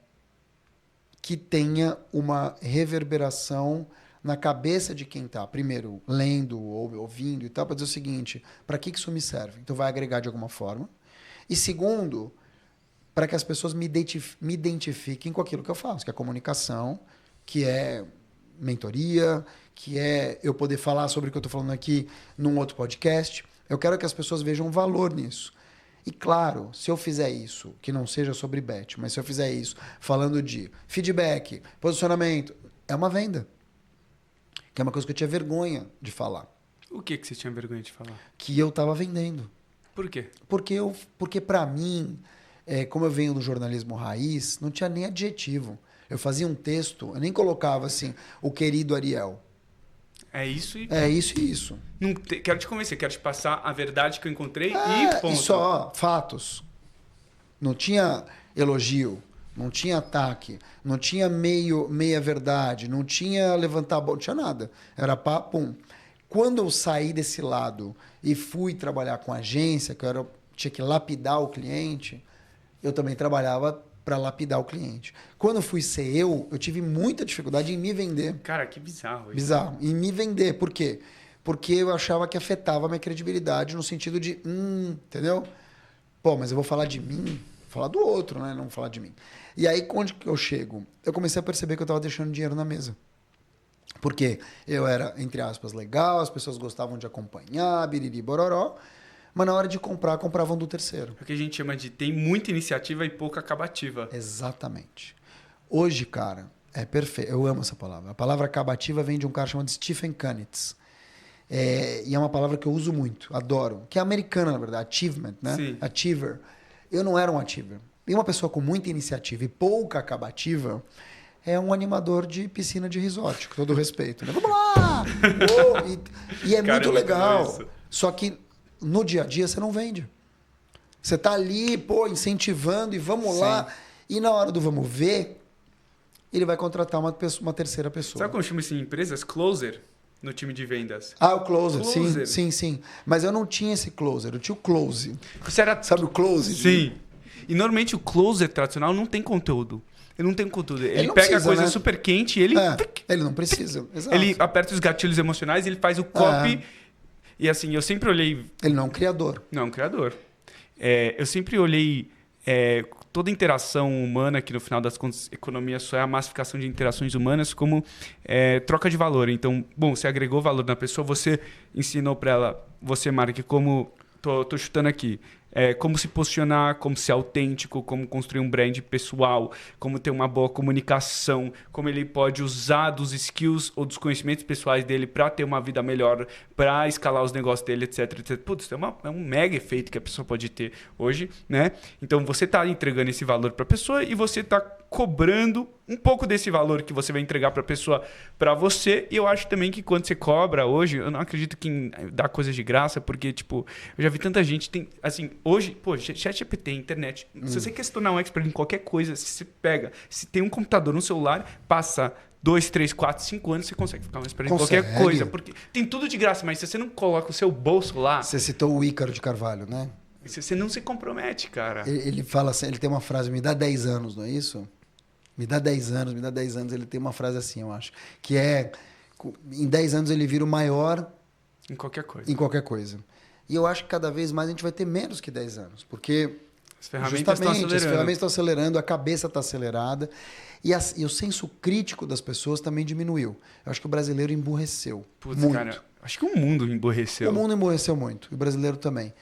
que tenha uma reverberação na cabeça de quem está, primeiro, lendo ou ouvindo e tal, para dizer o seguinte, para que isso me serve? Então vai agregar de alguma forma. E segundo, para que as pessoas me identifiquem com aquilo que eu faço, que é comunicação, que é mentoria, que é eu poder falar sobre o que eu estou falando aqui num outro podcast. Eu quero que as pessoas vejam valor nisso. E claro, se eu fizer isso, que não seja sobre bet, mas se eu fizer isso falando de feedback, posicionamento, é uma venda. Que é uma coisa que eu tinha vergonha de falar. O que você tinha vergonha de falar? Que eu estava vendendo. Por quê? Porque para mim, como eu venho do jornalismo raiz, não tinha nem adjetivo. Eu fazia um texto, eu nem colocava assim, o querido Ariel. É isso e... É isso e isso. Quero te convencer, quero te passar a verdade que eu encontrei e ponto. E só, fatos. Não tinha elogio, não tinha ataque, não tinha meia verdade, não tinha levantar a bola, não tinha nada. Era papo. Quando eu saí desse lado e fui trabalhar com agência, tinha que lapidar o cliente, eu também trabalhava para lapidar o cliente. Quando eu fui ser eu tive muita dificuldade em me vender. Cara, que bizarro isso. Bizarro. Em me vender. Por quê? Porque eu achava que afetava a minha credibilidade no sentido de, entendeu? Pô, mas eu vou falar de mim, vou falar do outro, né? Não vou falar de mim. E aí, quando eu chego, eu comecei a perceber que eu estava deixando dinheiro na mesa. Porque eu era, entre aspas, legal, as pessoas gostavam de acompanhar, biriri, bororó, mas na hora de comprar, compravam do terceiro. É o que a gente chama de tem muita iniciativa e pouca acabativa. Exatamente. Hoje, cara, é perfeito. Eu amo essa palavra. A palavra acabativa vem de um cara chamado Stephen Kunitz. E é uma palavra que eu uso muito, adoro. Que é americana, na verdade, achievement, né? Sim. Achiever. Eu não era um achiever. E uma pessoa com muita iniciativa e pouca acabativa é um animador de piscina de resort, com todo respeito. Né? Vamos lá! E é muito legal. Só que no dia a dia você não vende. Você tá ali, incentivando e vamos lá. E na hora do vamos ver, ele vai contratar uma terceira pessoa. Sabe como chama isso em empresas? Closer. No time de vendas. O closer. Sim. Mas eu não tinha esse closer, eu tinha o close. Sabe o close? Sim. E normalmente o closer tradicional não tem conteúdo. Ele não tem conteúdo. Ele pega precisa, a coisa né? super quente e ele... ele não precisa, exato. Ele aperta os gatilhos emocionais, ele faz o copy. E assim, eu sempre olhei... Ele não é um criador. Não, é um criador. Eu sempre olhei... toda interação humana, que no final das contas, economia só é a massificação de interações humanas, como troca de valor. Então, você agregou valor na pessoa, você ensinou para ela, você, Mark, como... Tô chutando aqui. Como se posicionar, como ser autêntico, como construir um brand pessoal, como ter uma boa comunicação, como ele pode usar dos skills ou dos conhecimentos pessoais dele para ter uma vida melhor, para escalar os negócios dele, etc, etc. Putz, isso é um mega efeito que a pessoa pode ter hoje, né? Então, você está entregando esse valor para a pessoa e você está cobrando um pouco desse valor que você vai entregar para a pessoa, para você. E eu acho também que quando você cobra hoje, eu não acredito que em dar coisas de graça, porque, tipo, eu já vi tanta gente, tem, assim, hoje, ChatGPT, internet, se você quer se tornar um expert em qualquer coisa, se tem um computador, um celular, passa 2, 3, 4, 5 anos, você consegue ficar um expert em qualquer coisa, porque tem tudo de graça, mas se você não coloca o seu bolso lá... Você citou o Ícaro de Carvalho, né? Você não se compromete, cara. Ele fala assim, ele tem uma frase, me dá 10 anos, não é isso? Me dá 10 anos, ele tem uma frase assim, eu acho, que em 10 anos ele vira o maior... Em qualquer coisa. E eu acho que cada vez mais a gente vai ter menos que 10 anos, porque as ferramentas estão acelerando, a cabeça está acelerada e o senso crítico das pessoas também diminuiu. Eu acho que o brasileiro emburreceu muito. Cara, acho que o mundo emburreceu. O mundo emburreceu muito, e o brasileiro também.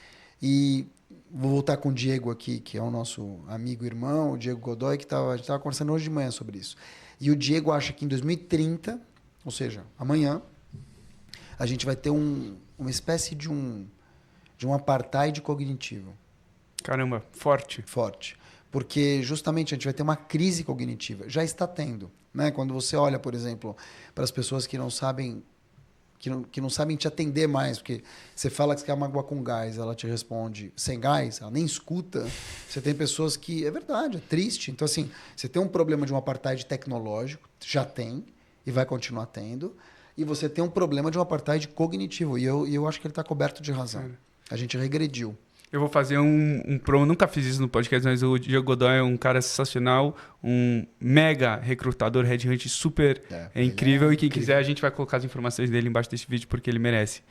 E vou voltar com o Diego aqui, que é o nosso amigo e irmão, o Diego Godoy, que a gente estava conversando hoje de manhã sobre isso. E o Diego acha que em 2030, ou seja, amanhã, a gente vai ter uma espécie de um apartheid cognitivo. Caramba, forte. Forte. Porque justamente a gente vai ter uma crise cognitiva. Já está tendo. Né? Quando você olha, por exemplo, para as pessoas que não sabem te atender mais, porque você fala que você quer uma água com gás, ela te responde sem gás, ela nem escuta. Você tem pessoas que... É verdade, é triste. Então, assim, você tem um problema de um apartheid tecnológico, já tem, e vai continuar tendo, e você tem um problema de um apartheid cognitivo. E eu acho que ele está coberto de razão. A gente regrediu. Eu vou fazer um promo, nunca fiz isso no podcast, mas o Diego Godoy é um cara sensacional, um mega recrutador, headhunt super incrível. E quem quiser, a gente vai colocar as informações dele embaixo desse vídeo, porque ele merece.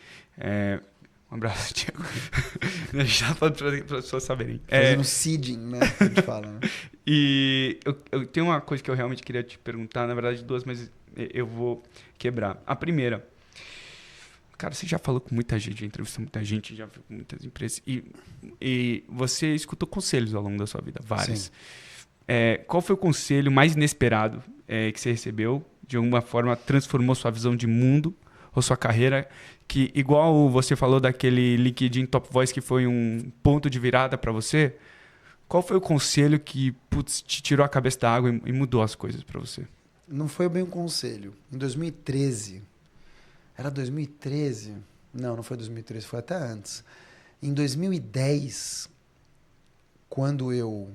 Um abraço, Diego. A gente tá falando para as pessoas saberem. Fazendo seeding, né? Que a gente fala, né? E eu tenho uma coisa que eu realmente queria te perguntar, na verdade duas, mas eu vou quebrar. A primeira... Cara, você já falou com muita gente, já entrevistou muita gente, já viu com muitas empresas. E você escutou conselhos ao longo da sua vida, vários. Qual foi o conselho mais inesperado que você recebeu? De alguma forma, transformou sua visão de mundo ou sua carreira? Que, igual você falou daquele LinkedIn Top Voice, que foi um ponto de virada para você. Qual foi o conselho que te tirou a cabeça da água e mudou as coisas para você? Não foi bem um conselho. Em 2013... Era 2013? Não foi 2013, foi até antes. Em 2010, quando eu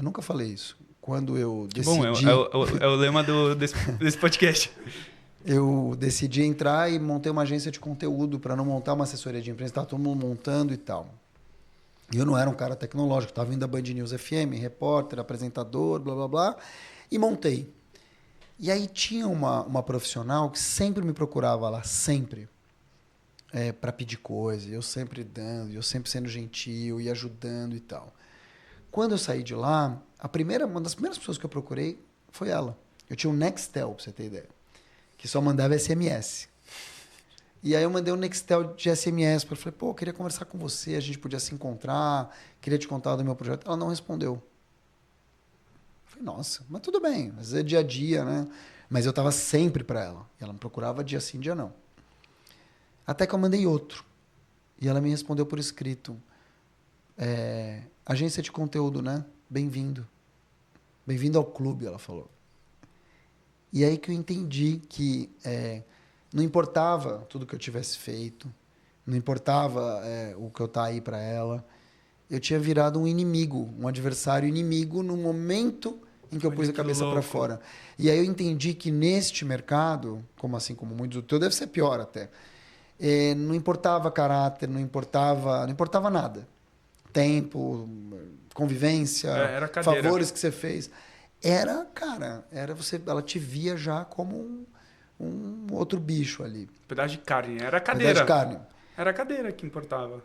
nunca falei isso. Quando eu decidi... Bom, é o lema desse podcast. Eu decidi entrar e montei uma agência de conteúdo para não montar uma assessoria de imprensa. Estava todo mundo montando e tal. E eu não era um cara tecnológico, estava vindo da Band News FM, repórter, apresentador, blá, blá, blá, e montei. E aí tinha uma profissional que sempre me procurava lá, sempre, para pedir coisa, eu sempre dando, eu sempre sendo gentil e ajudando e tal. Quando eu saí de lá, uma das primeiras pessoas que eu procurei foi ela. Eu tinha um Nextel, pra você ter ideia, que só mandava SMS. E aí eu mandei um Nextel de SMS para ela. Falei, pô, eu queria conversar com você, a gente podia se encontrar, queria te contar do meu projeto. Ela não respondeu. Eu falei, nossa, mas tudo bem, às vezes é dia a dia, né? Mas eu estava sempre para ela. E ela me procurava dia sim, dia não. Até que eu mandei outro. E ela me respondeu por escrito. Agência de conteúdo, né? Bem-vindo. Bem-vindo ao clube, ela falou. E aí que eu entendi que não importava tudo que eu tivesse feito, não importava o que eu tá aí para ela. Eu tinha virado um inimigo, um adversário inimigo no momento em que eu pus a cabeça para fora. E aí eu entendi que neste mercado, assim como muitos do teu, deve ser pior até, não importava caráter, não importava nada. Tempo, convivência, favores que você fez. Era você, ela te via já como um outro bicho ali. Pedaço de carne, era a cadeira. Pedaço de carne. Era a cadeira que importava.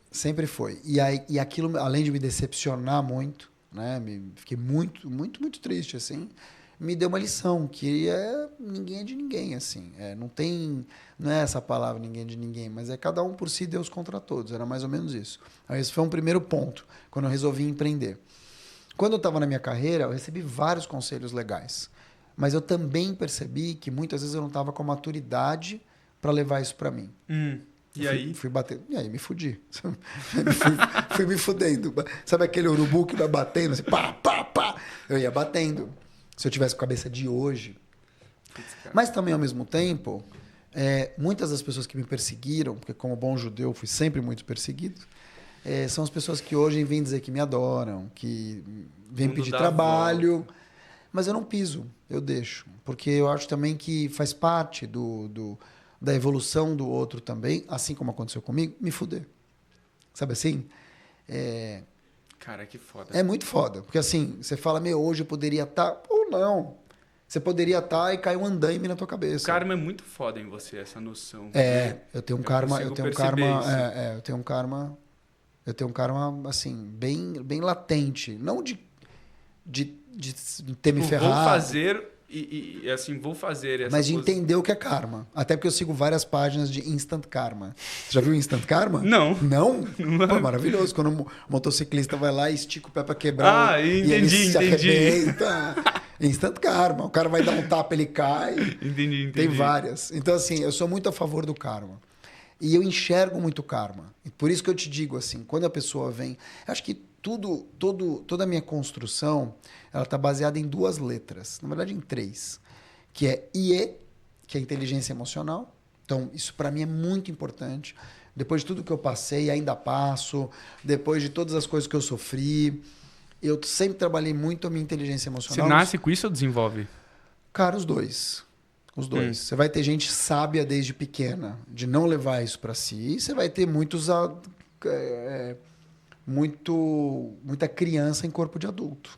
Sempre foi. E aquilo, além de me decepcionar muito, né, fiquei muito, muito, muito triste, assim, me deu uma lição, que ninguém é de ninguém, assim. Não é essa palavra, ninguém é de ninguém, mas é cada um por si, Deus contra todos. Era mais ou menos isso. Aí esse foi um primeiro ponto, quando eu resolvi empreender. Quando eu estava na minha carreira, eu recebi vários conselhos legais. Mas eu também percebi que muitas vezes eu não estava com a maturidade para levar isso para mim. E aí? Fui batendo. E aí me fudi. fui me fudendo. Sabe aquele urubu que vai batendo? Assim, pá, pá, pá. Eu ia batendo. Se eu tivesse com a cabeça de hoje. Mas também, ao mesmo tempo, muitas das pessoas que me perseguiram, porque como bom judeu fui sempre muito perseguido, são as pessoas que hoje vêm dizer que me adoram, que vêm pedir trabalho. Mas eu não piso, eu deixo. Porque eu acho também que faz parte da evolução do outro também, assim como aconteceu comigo, me fuder. Sabe assim? Cara, que foda. É muito foda. Porque assim, você fala, hoje eu poderia estar... Ou não. Você poderia estar e cair um andaime na tua cabeça. O karma é muito foda em você, essa noção. Eu tenho um karma... Eu tenho um karma, assim, bem latente. Não de ter me ferrado. Vou fazer... assim, vou fazer essa mas de entender o que é karma. Até porque eu sigo várias páginas de Instant Karma. Você já viu Instant Karma? Não. Não? Pô, maravilhoso. Quando um motociclista vai lá e estica o pé pra quebrar. Entendi, e ele se arrebenta. Instant Karma. O cara vai dar um tapa, ele cai. Entendi. Tem várias. Então, assim, eu sou muito a favor do karma. E eu enxergo muito karma. E por isso que eu te digo, assim, quando a pessoa vem... Acho que toda a minha construção, ela está baseada em 2 letras, na verdade em 3, que é IE, que é inteligência emocional. Então, isso para mim é muito importante. Depois de tudo que eu passei, ainda passo, depois de todas as coisas que eu sofri, eu sempre trabalhei muito a minha inteligência emocional. Você nasce com isso ou desenvolve? Cara, os dois. Os dois. Você vai ter gente sábia desde pequena, de não levar isso para si, e você vai ter muita criança em corpo de adulto.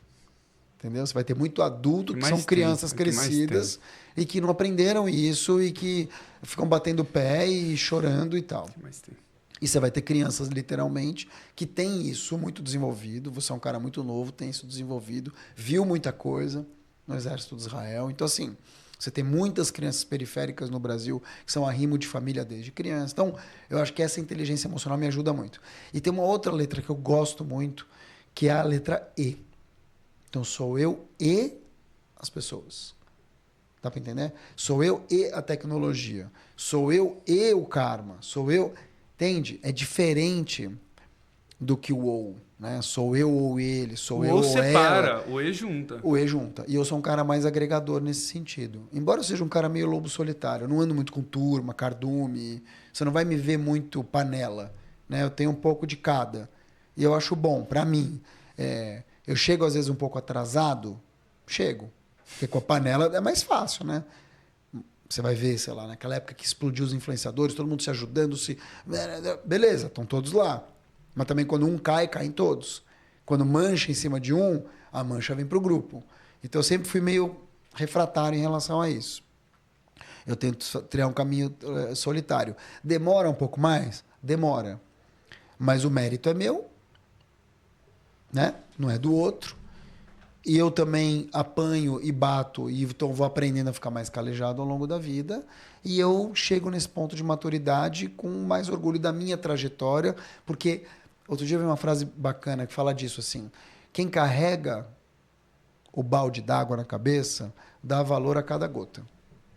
Entendeu? Você vai ter muito adulto que são crianças crescidas e que não aprenderam isso e que ficam batendo o pé e chorando e tal. E você vai ter crianças, literalmente, que têm isso muito desenvolvido. Você é um cara muito novo, tem isso desenvolvido, viu muita coisa no Exército de Israel. Então, assim, você tem muitas crianças periféricas no Brasil que são arrimo de família desde criança. Então, eu acho que essa inteligência emocional me ajuda muito. E tem uma outra letra que eu gosto muito, que é a letra E. Então, sou eu e as pessoas. Dá para entender? Sou eu e a tecnologia. Sou eu e o karma. Sou eu... Entende? É diferente do que o ou. Né? Sou eu ou ele, sou eu ou separa, ela. o E junta. O E junta. E eu sou um cara mais agregador nesse sentido. Embora eu seja um cara meio lobo solitário. Eu não ando muito com turma, cardume. Você não vai me ver muito panela. Né? Eu tenho um pouco de cada. E eu acho bom, para mim. Eu chego às vezes um pouco atrasado. Chego. Porque com a panela é mais fácil, né? Você vai ver, sei lá, naquela época que explodiu os influenciadores, todo mundo se ajudando, beleza, estão todos lá. Mas também quando um cai, caem todos. Quando mancha em cima de um, a mancha vem pro grupo. Então eu sempre fui meio refratário em relação a isso. Eu tento trilhar um caminho solitário. Demora um pouco mais? Demora. Mas o mérito é meu, né? Não é do outro. E eu também apanho e bato, e então vou aprendendo a ficar mais calejado ao longo da vida. E eu chego nesse ponto de maturidade com mais orgulho da minha trajetória, porque outro dia eu vi uma frase bacana que fala disso assim: quem carrega o balde d'água na cabeça dá valor a cada gota.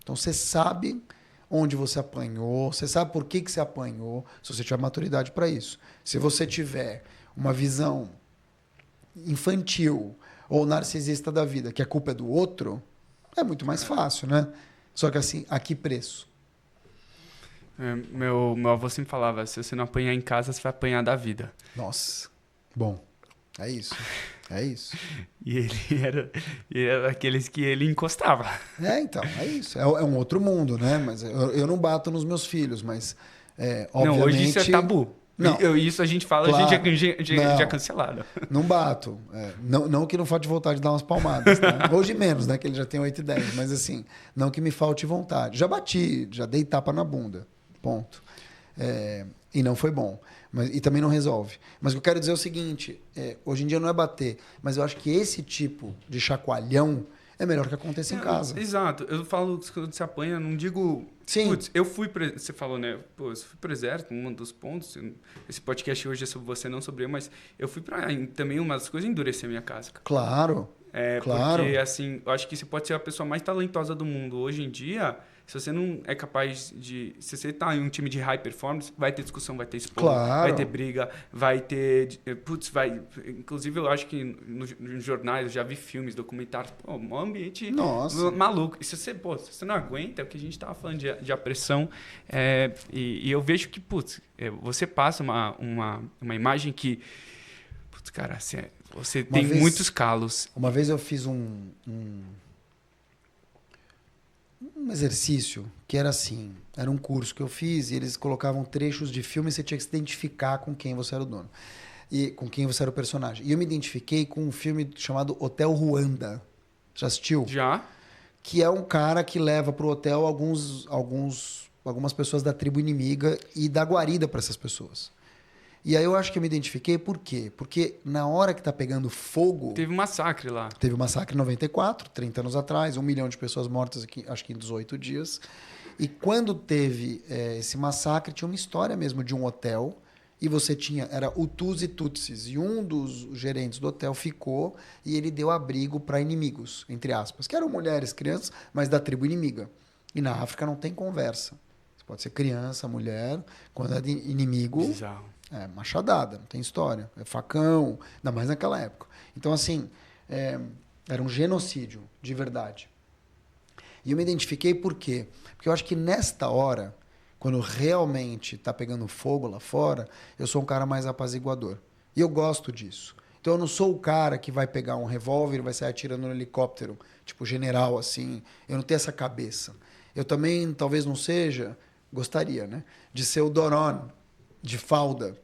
Então você sabe onde você apanhou, você sabe por que você apanhou, se você tiver maturidade para isso. Se você tiver uma visão infantil ou narcisista da vida, que a culpa é do outro, é muito mais fácil, né? Só que assim, a que preço? Meu avô sempre falava, se você não apanhar em casa, você vai apanhar da vida. Nossa, bom, é isso. É isso. E ele era daqueles que ele encostava. Então, é isso. É um outro mundo, né? Mas eu não bato nos meus filhos, mas obviamente... Não, hoje isso é tabu. Não, isso a gente fala, claro, a gente já é cancelado. Não bato. Não que não falte vontade de dar umas palmadas. Tá? Hoje menos, né? Que ele já tem 8 e 10. Mas assim, não que me falte vontade. Já bati, já dei tapa na bunda. Ponto. E não foi bom. E também não resolve. Mas o que eu quero dizer é o seguinte, hoje em dia não é bater, mas eu acho que esse tipo de chacoalhão é melhor que aconteça em casa. Exato. Eu falo que quando você apanha, não digo... Sim. Putz, eu fui... Você falou, né? Pô, eu fui pro exército, um dos pontos. Esse podcast hoje é sobre você, não sobre eu, mas eu fui pra também uma das coisas endurecer a minha casca. Claro. Claro. Porque, assim, eu acho que você pode ser a pessoa mais talentosa do mundo. Hoje em dia, se você não é capaz de... Se você tá em um time de high performance, vai ter discussão, vai ter spoiler, Claro. vai ter briga, vai ter... Putz, vai... Inclusive, eu acho que nos jornais, eu já vi filmes, documentários. Pô, um ambiente maluco. E se você não aguenta, é o que a gente tava falando de apressão. E eu vejo que, putz, você passa uma imagem que... Putz, cara, você tem muitos calos. Uma vez eu fiz um exercício que era assim, era um curso que eu fiz e eles colocavam trechos de filme e você tinha que se identificar com quem você era o dono. E com quem você era o personagem. E eu me identifiquei com um filme chamado Hotel Ruanda. Já assistiu? Já. Que é um cara que leva pro hotel algumas pessoas da tribo inimiga e dá guarida para essas pessoas. E aí eu acho que eu me identifiquei por quê? Porque na hora que tá pegando fogo... Teve um massacre lá. Teve um massacre em 94, 30 anos atrás, 1 milhão de pessoas mortas aqui, acho que em 18 dias. E quando teve esse massacre, tinha uma história mesmo de um hotel, e você era Hutus e Tutsis, e um dos gerentes do hotel ficou, e ele deu abrigo para inimigos, entre aspas, que eram mulheres, crianças, mas da tribo inimiga. E na África não tem conversa. Você pode ser criança, mulher, quando é de inimigo... Bizarro. Machadada, não tem história. É facão, ainda mais naquela época. Então, assim, era um genocídio, de verdade. E eu me identifiquei por quê? Porque eu acho que nesta hora, quando realmente está pegando fogo lá fora, eu sou um cara mais apaziguador. E eu gosto disso. Então, eu não sou o cara que vai pegar um revólver e vai sair atirando no helicóptero, tipo general, assim. Eu não tenho essa cabeça. Eu também, talvez não seja, gostaria, né? De ser o Doron, de falda,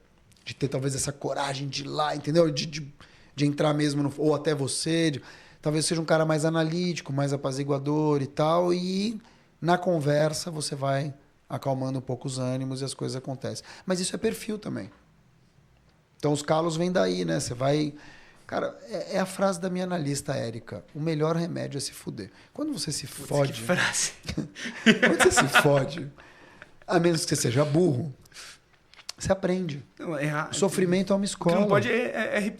de ter talvez essa coragem de ir lá, entendeu? De entrar mesmo, ou até você, talvez seja um cara mais analítico, mais apaziguador e tal, e na conversa você vai acalmando um pouco os ânimos e as coisas acontecem. Mas isso é perfil também. Então os calos vêm daí, né? Você vai... Cara, é a frase da minha analista, Érica. O melhor remédio é se fuder. Quando você se fode... Que frase. Quando você se fode, a menos que você seja burro, você aprende. Não, o sofrimento é uma escola. O que não pode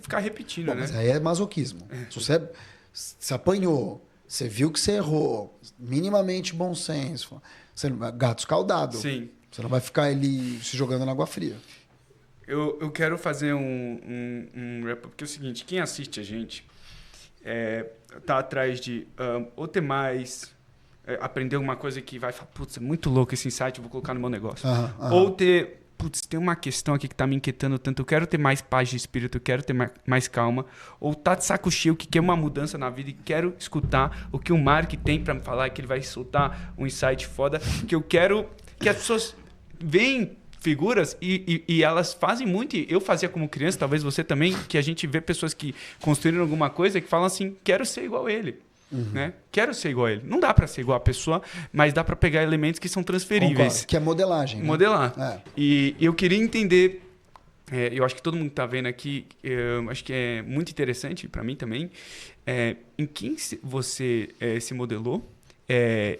ficar repetindo, né? Mas aí é masoquismo. Se você se apanhou, você viu que você errou, minimamente bom senso, gato escaldado. Sim. Você não vai ficar ali se jogando na água fria. Eu quero fazer um wrap-up, porque é o seguinte, quem assiste a gente tá atrás de ou ter mais... aprender alguma coisa que vai falar, putz, é muito louco esse insight, eu vou colocar no meu negócio. Ou ter... Putz, tem uma questão aqui que tá me inquietando tanto, eu quero ter mais paz de espírito, eu quero ter mais calma, ou tá de saco cheio, que quer uma mudança na vida e quero escutar o que o Mark tem pra me falar, que ele vai soltar um insight foda, que eu quero que as pessoas venham figuras e elas fazem muito, e eu fazia como criança, talvez você também, que a gente vê pessoas que construíram alguma coisa que falam assim, quero ser igual a ele. Né? Quero ser igual a ele. Não dá para ser igual a pessoa, mas dá para pegar elementos que são transferíveis. Concordo, que é modelagem. Né? Modelar. E eu queria entender, eu acho que todo mundo está vendo aqui, eu acho que é muito interessante para mim também, em quem você se modelou.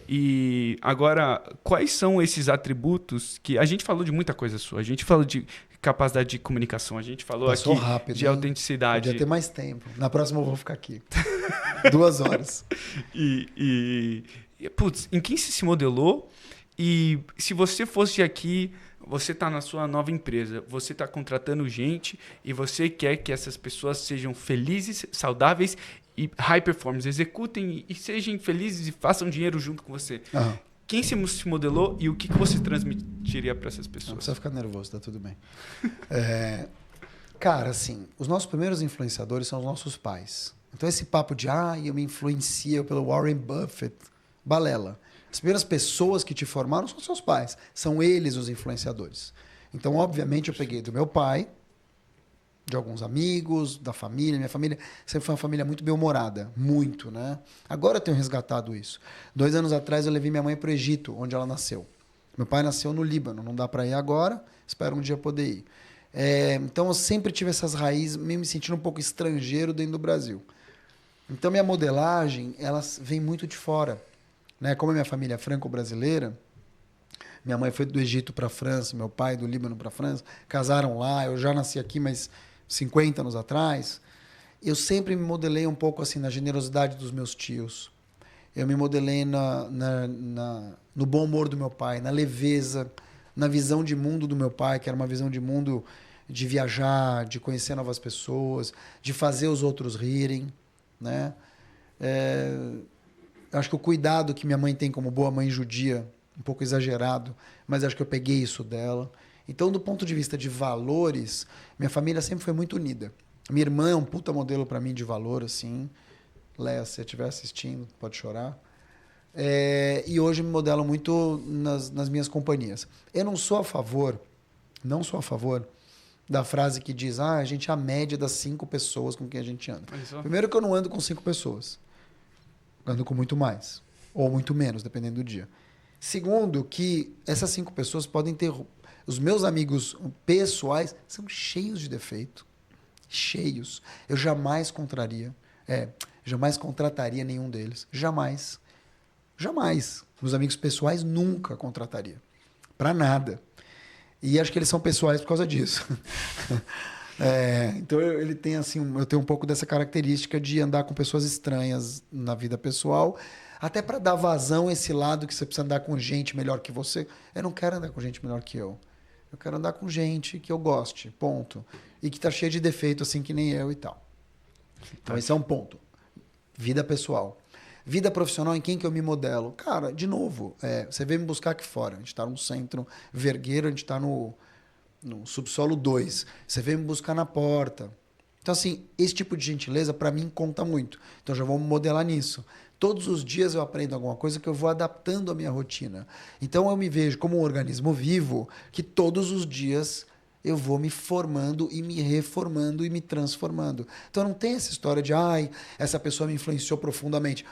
E agora, quais são esses atributos que... A gente falou de muita coisa sua, a gente falou de capacidade de comunicação, a gente falou Passou aqui rápido, de hein? autenticidade. Podia ter mais tempo. Na próxima eu vou ficar aqui. 2 horas. Putz, em quem você se modelou? E se você fosse aqui, você está na sua nova empresa, você está contratando gente e você quer que essas pessoas sejam felizes, saudáveis e high performance, executem e sejam felizes e façam dinheiro junto com você. Uhum. Quem se modelou e o que você transmitiria para essas pessoas? Não precisa ficar nervoso, tá tudo bem. Cara, assim, os nossos primeiros influenciadores são os nossos pais. Então esse papo de, eu me influencio pelo Warren Buffett, balela. As primeiras pessoas que te formaram são seus pais. São eles os influenciadores. Então, obviamente, eu peguei do meu pai, de alguns amigos, da família. Minha família sempre foi uma família muito bem-humorada. Muito, né? Agora eu tenho resgatado isso. 2 anos atrás eu levei minha mãe para o Egito, onde ela nasceu. Meu pai nasceu no Líbano. Não dá para ir agora. Espero um dia poder ir. Então eu sempre tive essas raízes, me sentindo um pouco estrangeiro dentro do Brasil. Então minha modelagem, ela vem muito de fora. Né? Como a minha família é franco-brasileira, minha mãe foi do Egito para a França, meu pai do Líbano para a França, casaram lá, eu já nasci aqui, mas 50 anos atrás. Eu sempre me modelei um pouco assim na generosidade dos meus tios. Eu me modelei no bom humor do meu pai, na leveza, na visão de mundo do meu pai, que era uma visão de mundo de viajar, de conhecer novas pessoas, de fazer os outros rirem, né? Eu acho que o cuidado que minha mãe tem como boa mãe judia, um pouco exagerado, mas acho que eu peguei isso dela. Então, do ponto de vista de valores, minha família sempre foi muito unida. Minha irmã é um puta modelo para mim de valor, assim. Léa, se você estiver assistindo, pode chorar. E hoje me modelo muito nas minhas companhias. Eu não sou a favor da frase que diz, a gente é a média das 5 pessoas com quem a gente anda. Primeiro que eu não ando com 5 pessoas. Ando com muito mais. Ou muito menos, dependendo do dia. Segundo, que essas 5 pessoas podem ter... Os meus amigos pessoais são cheios de defeito. Cheios. Eu jamais contrataria nenhum deles. Jamais. Jamais. Meus amigos pessoais nunca contrataria. Para nada. E acho que eles são pessoais por causa disso. Então ele tem assim, eu tenho um pouco dessa característica de andar com pessoas estranhas na vida pessoal, até para dar vazão a esse lado que você precisa andar com gente melhor que você. Eu não quero andar com gente melhor que eu. Eu quero andar com gente que eu goste, ponto. E que tá cheia de defeito assim que nem eu e tal. Então esse é um ponto. Vida pessoal. Vida profissional, em quem que eu me modelo? Cara, de novo, você veio me buscar aqui fora. A gente está no centro Vergueiro, a gente está no subsolo 2. Você veio me buscar na porta. Então, assim, esse tipo de gentileza, para mim, conta muito. Então, já vou me modelar nisso. Todos os dias eu aprendo alguma coisa que eu vou adaptando à minha rotina. Então, eu me vejo como um organismo vivo que todos os dias eu vou me formando e me reformando e me transformando. Então, não tem essa história de, essa pessoa me influenciou profundamente.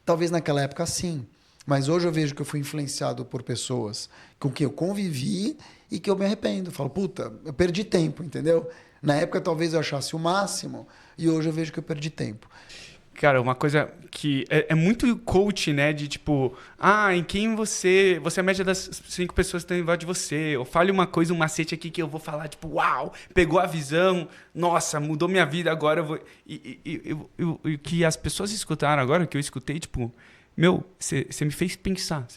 Talvez naquela época, sim. Mas hoje eu vejo que eu fui influenciado por pessoas com quem eu convivi e que eu me arrependo. Falo, puta, eu perdi tempo, entendeu? Na época talvez eu achasse o máximo e hoje eu vejo que eu perdi tempo. Cara, uma coisa que é muito coach, né? De tipo, em quem você é a média das 5 pessoas que estão em volta de você. Ou fale uma coisa, um macete aqui que eu vou falar, tipo, uau, pegou a visão, nossa, mudou minha vida, agora eu vou... E que as pessoas escutaram agora, que eu escutei, tipo, você me fez pensar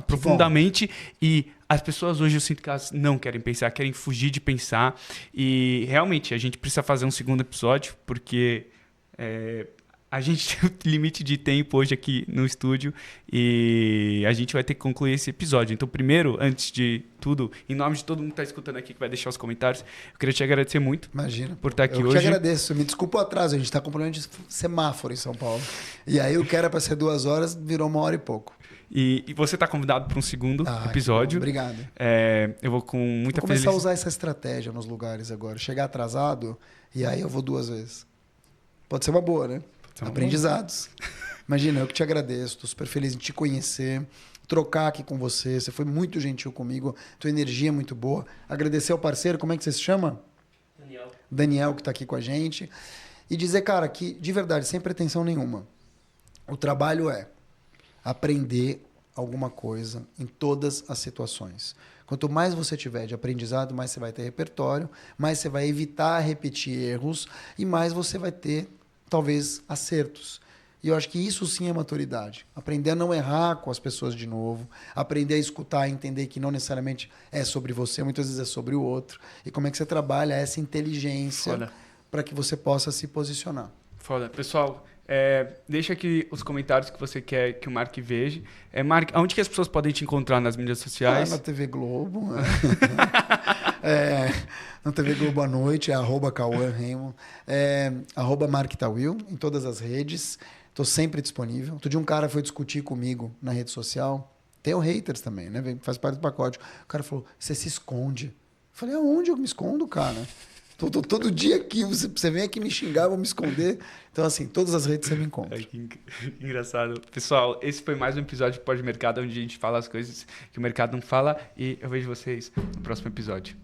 profundamente. E as pessoas hoje eu sinto que elas não querem pensar, querem fugir de pensar. E realmente a gente precisa fazer um segundo episódio, porque A gente tem um limite de tempo hoje aqui no estúdio e a gente vai ter que concluir esse episódio. Então, primeiro, antes de tudo, em nome de todo mundo que está escutando aqui, que vai deixar os comentários, eu queria te agradecer muito. Imagina. Por estar aqui eu hoje. Eu te agradeço. Me desculpa o atraso. A gente está com problema de semáforo em São Paulo. E aí o que era para ser 2 horas virou 1h e pouco. E você está convidado para um segundo episódio. Obrigado. Eu vou com muita vou começar a usar essa estratégia nos lugares agora. Chegar atrasado e aí eu vou 2 vezes. Pode ser uma boa, né? Aprendizados. Imagina, eu que te agradeço. Estou super feliz em te conhecer, trocar aqui com você. Você foi muito gentil comigo. Tua energia é muito boa. Agradecer ao parceiro, como é que você se chama? Daniel, que está aqui com a gente. E dizer, cara, que de verdade, sem pretensão nenhuma, o trabalho é aprender alguma coisa em todas as situações. Quanto mais você tiver de aprendizado, mais você vai ter repertório, mais você vai evitar repetir erros e mais você vai ter, talvez, acertos. E eu acho que isso sim é maturidade. Aprender a não errar com as pessoas de novo, aprender a escutar e entender que não necessariamente é sobre você, muitas vezes é sobre o outro. E como é que você trabalha essa inteligência para que você possa se posicionar. Foda. Pessoal, deixa aqui os comentários que você quer que o Mark veja. Mark, onde que as pessoas podem te encontrar nas mídias sociais? Na TV Globo. Na TV Globo à noite, é @Cauã Raymond, @Mark Tawil, em todas as redes. Estou sempre disponível. Outro dia um cara foi discutir comigo na rede social. Tem o haters também, né? Faz parte do pacote. O cara falou, você se esconde. Eu falei, aonde eu me escondo, cara? Tô todo dia aqui, você vem aqui me xingar, eu vou me esconder. Então, assim, todas as redes você me encontra. Que engraçado. Pessoal, esse foi mais um episódio de Pós Mercado, onde a gente fala as coisas que o mercado não fala. E eu vejo vocês no próximo episódio.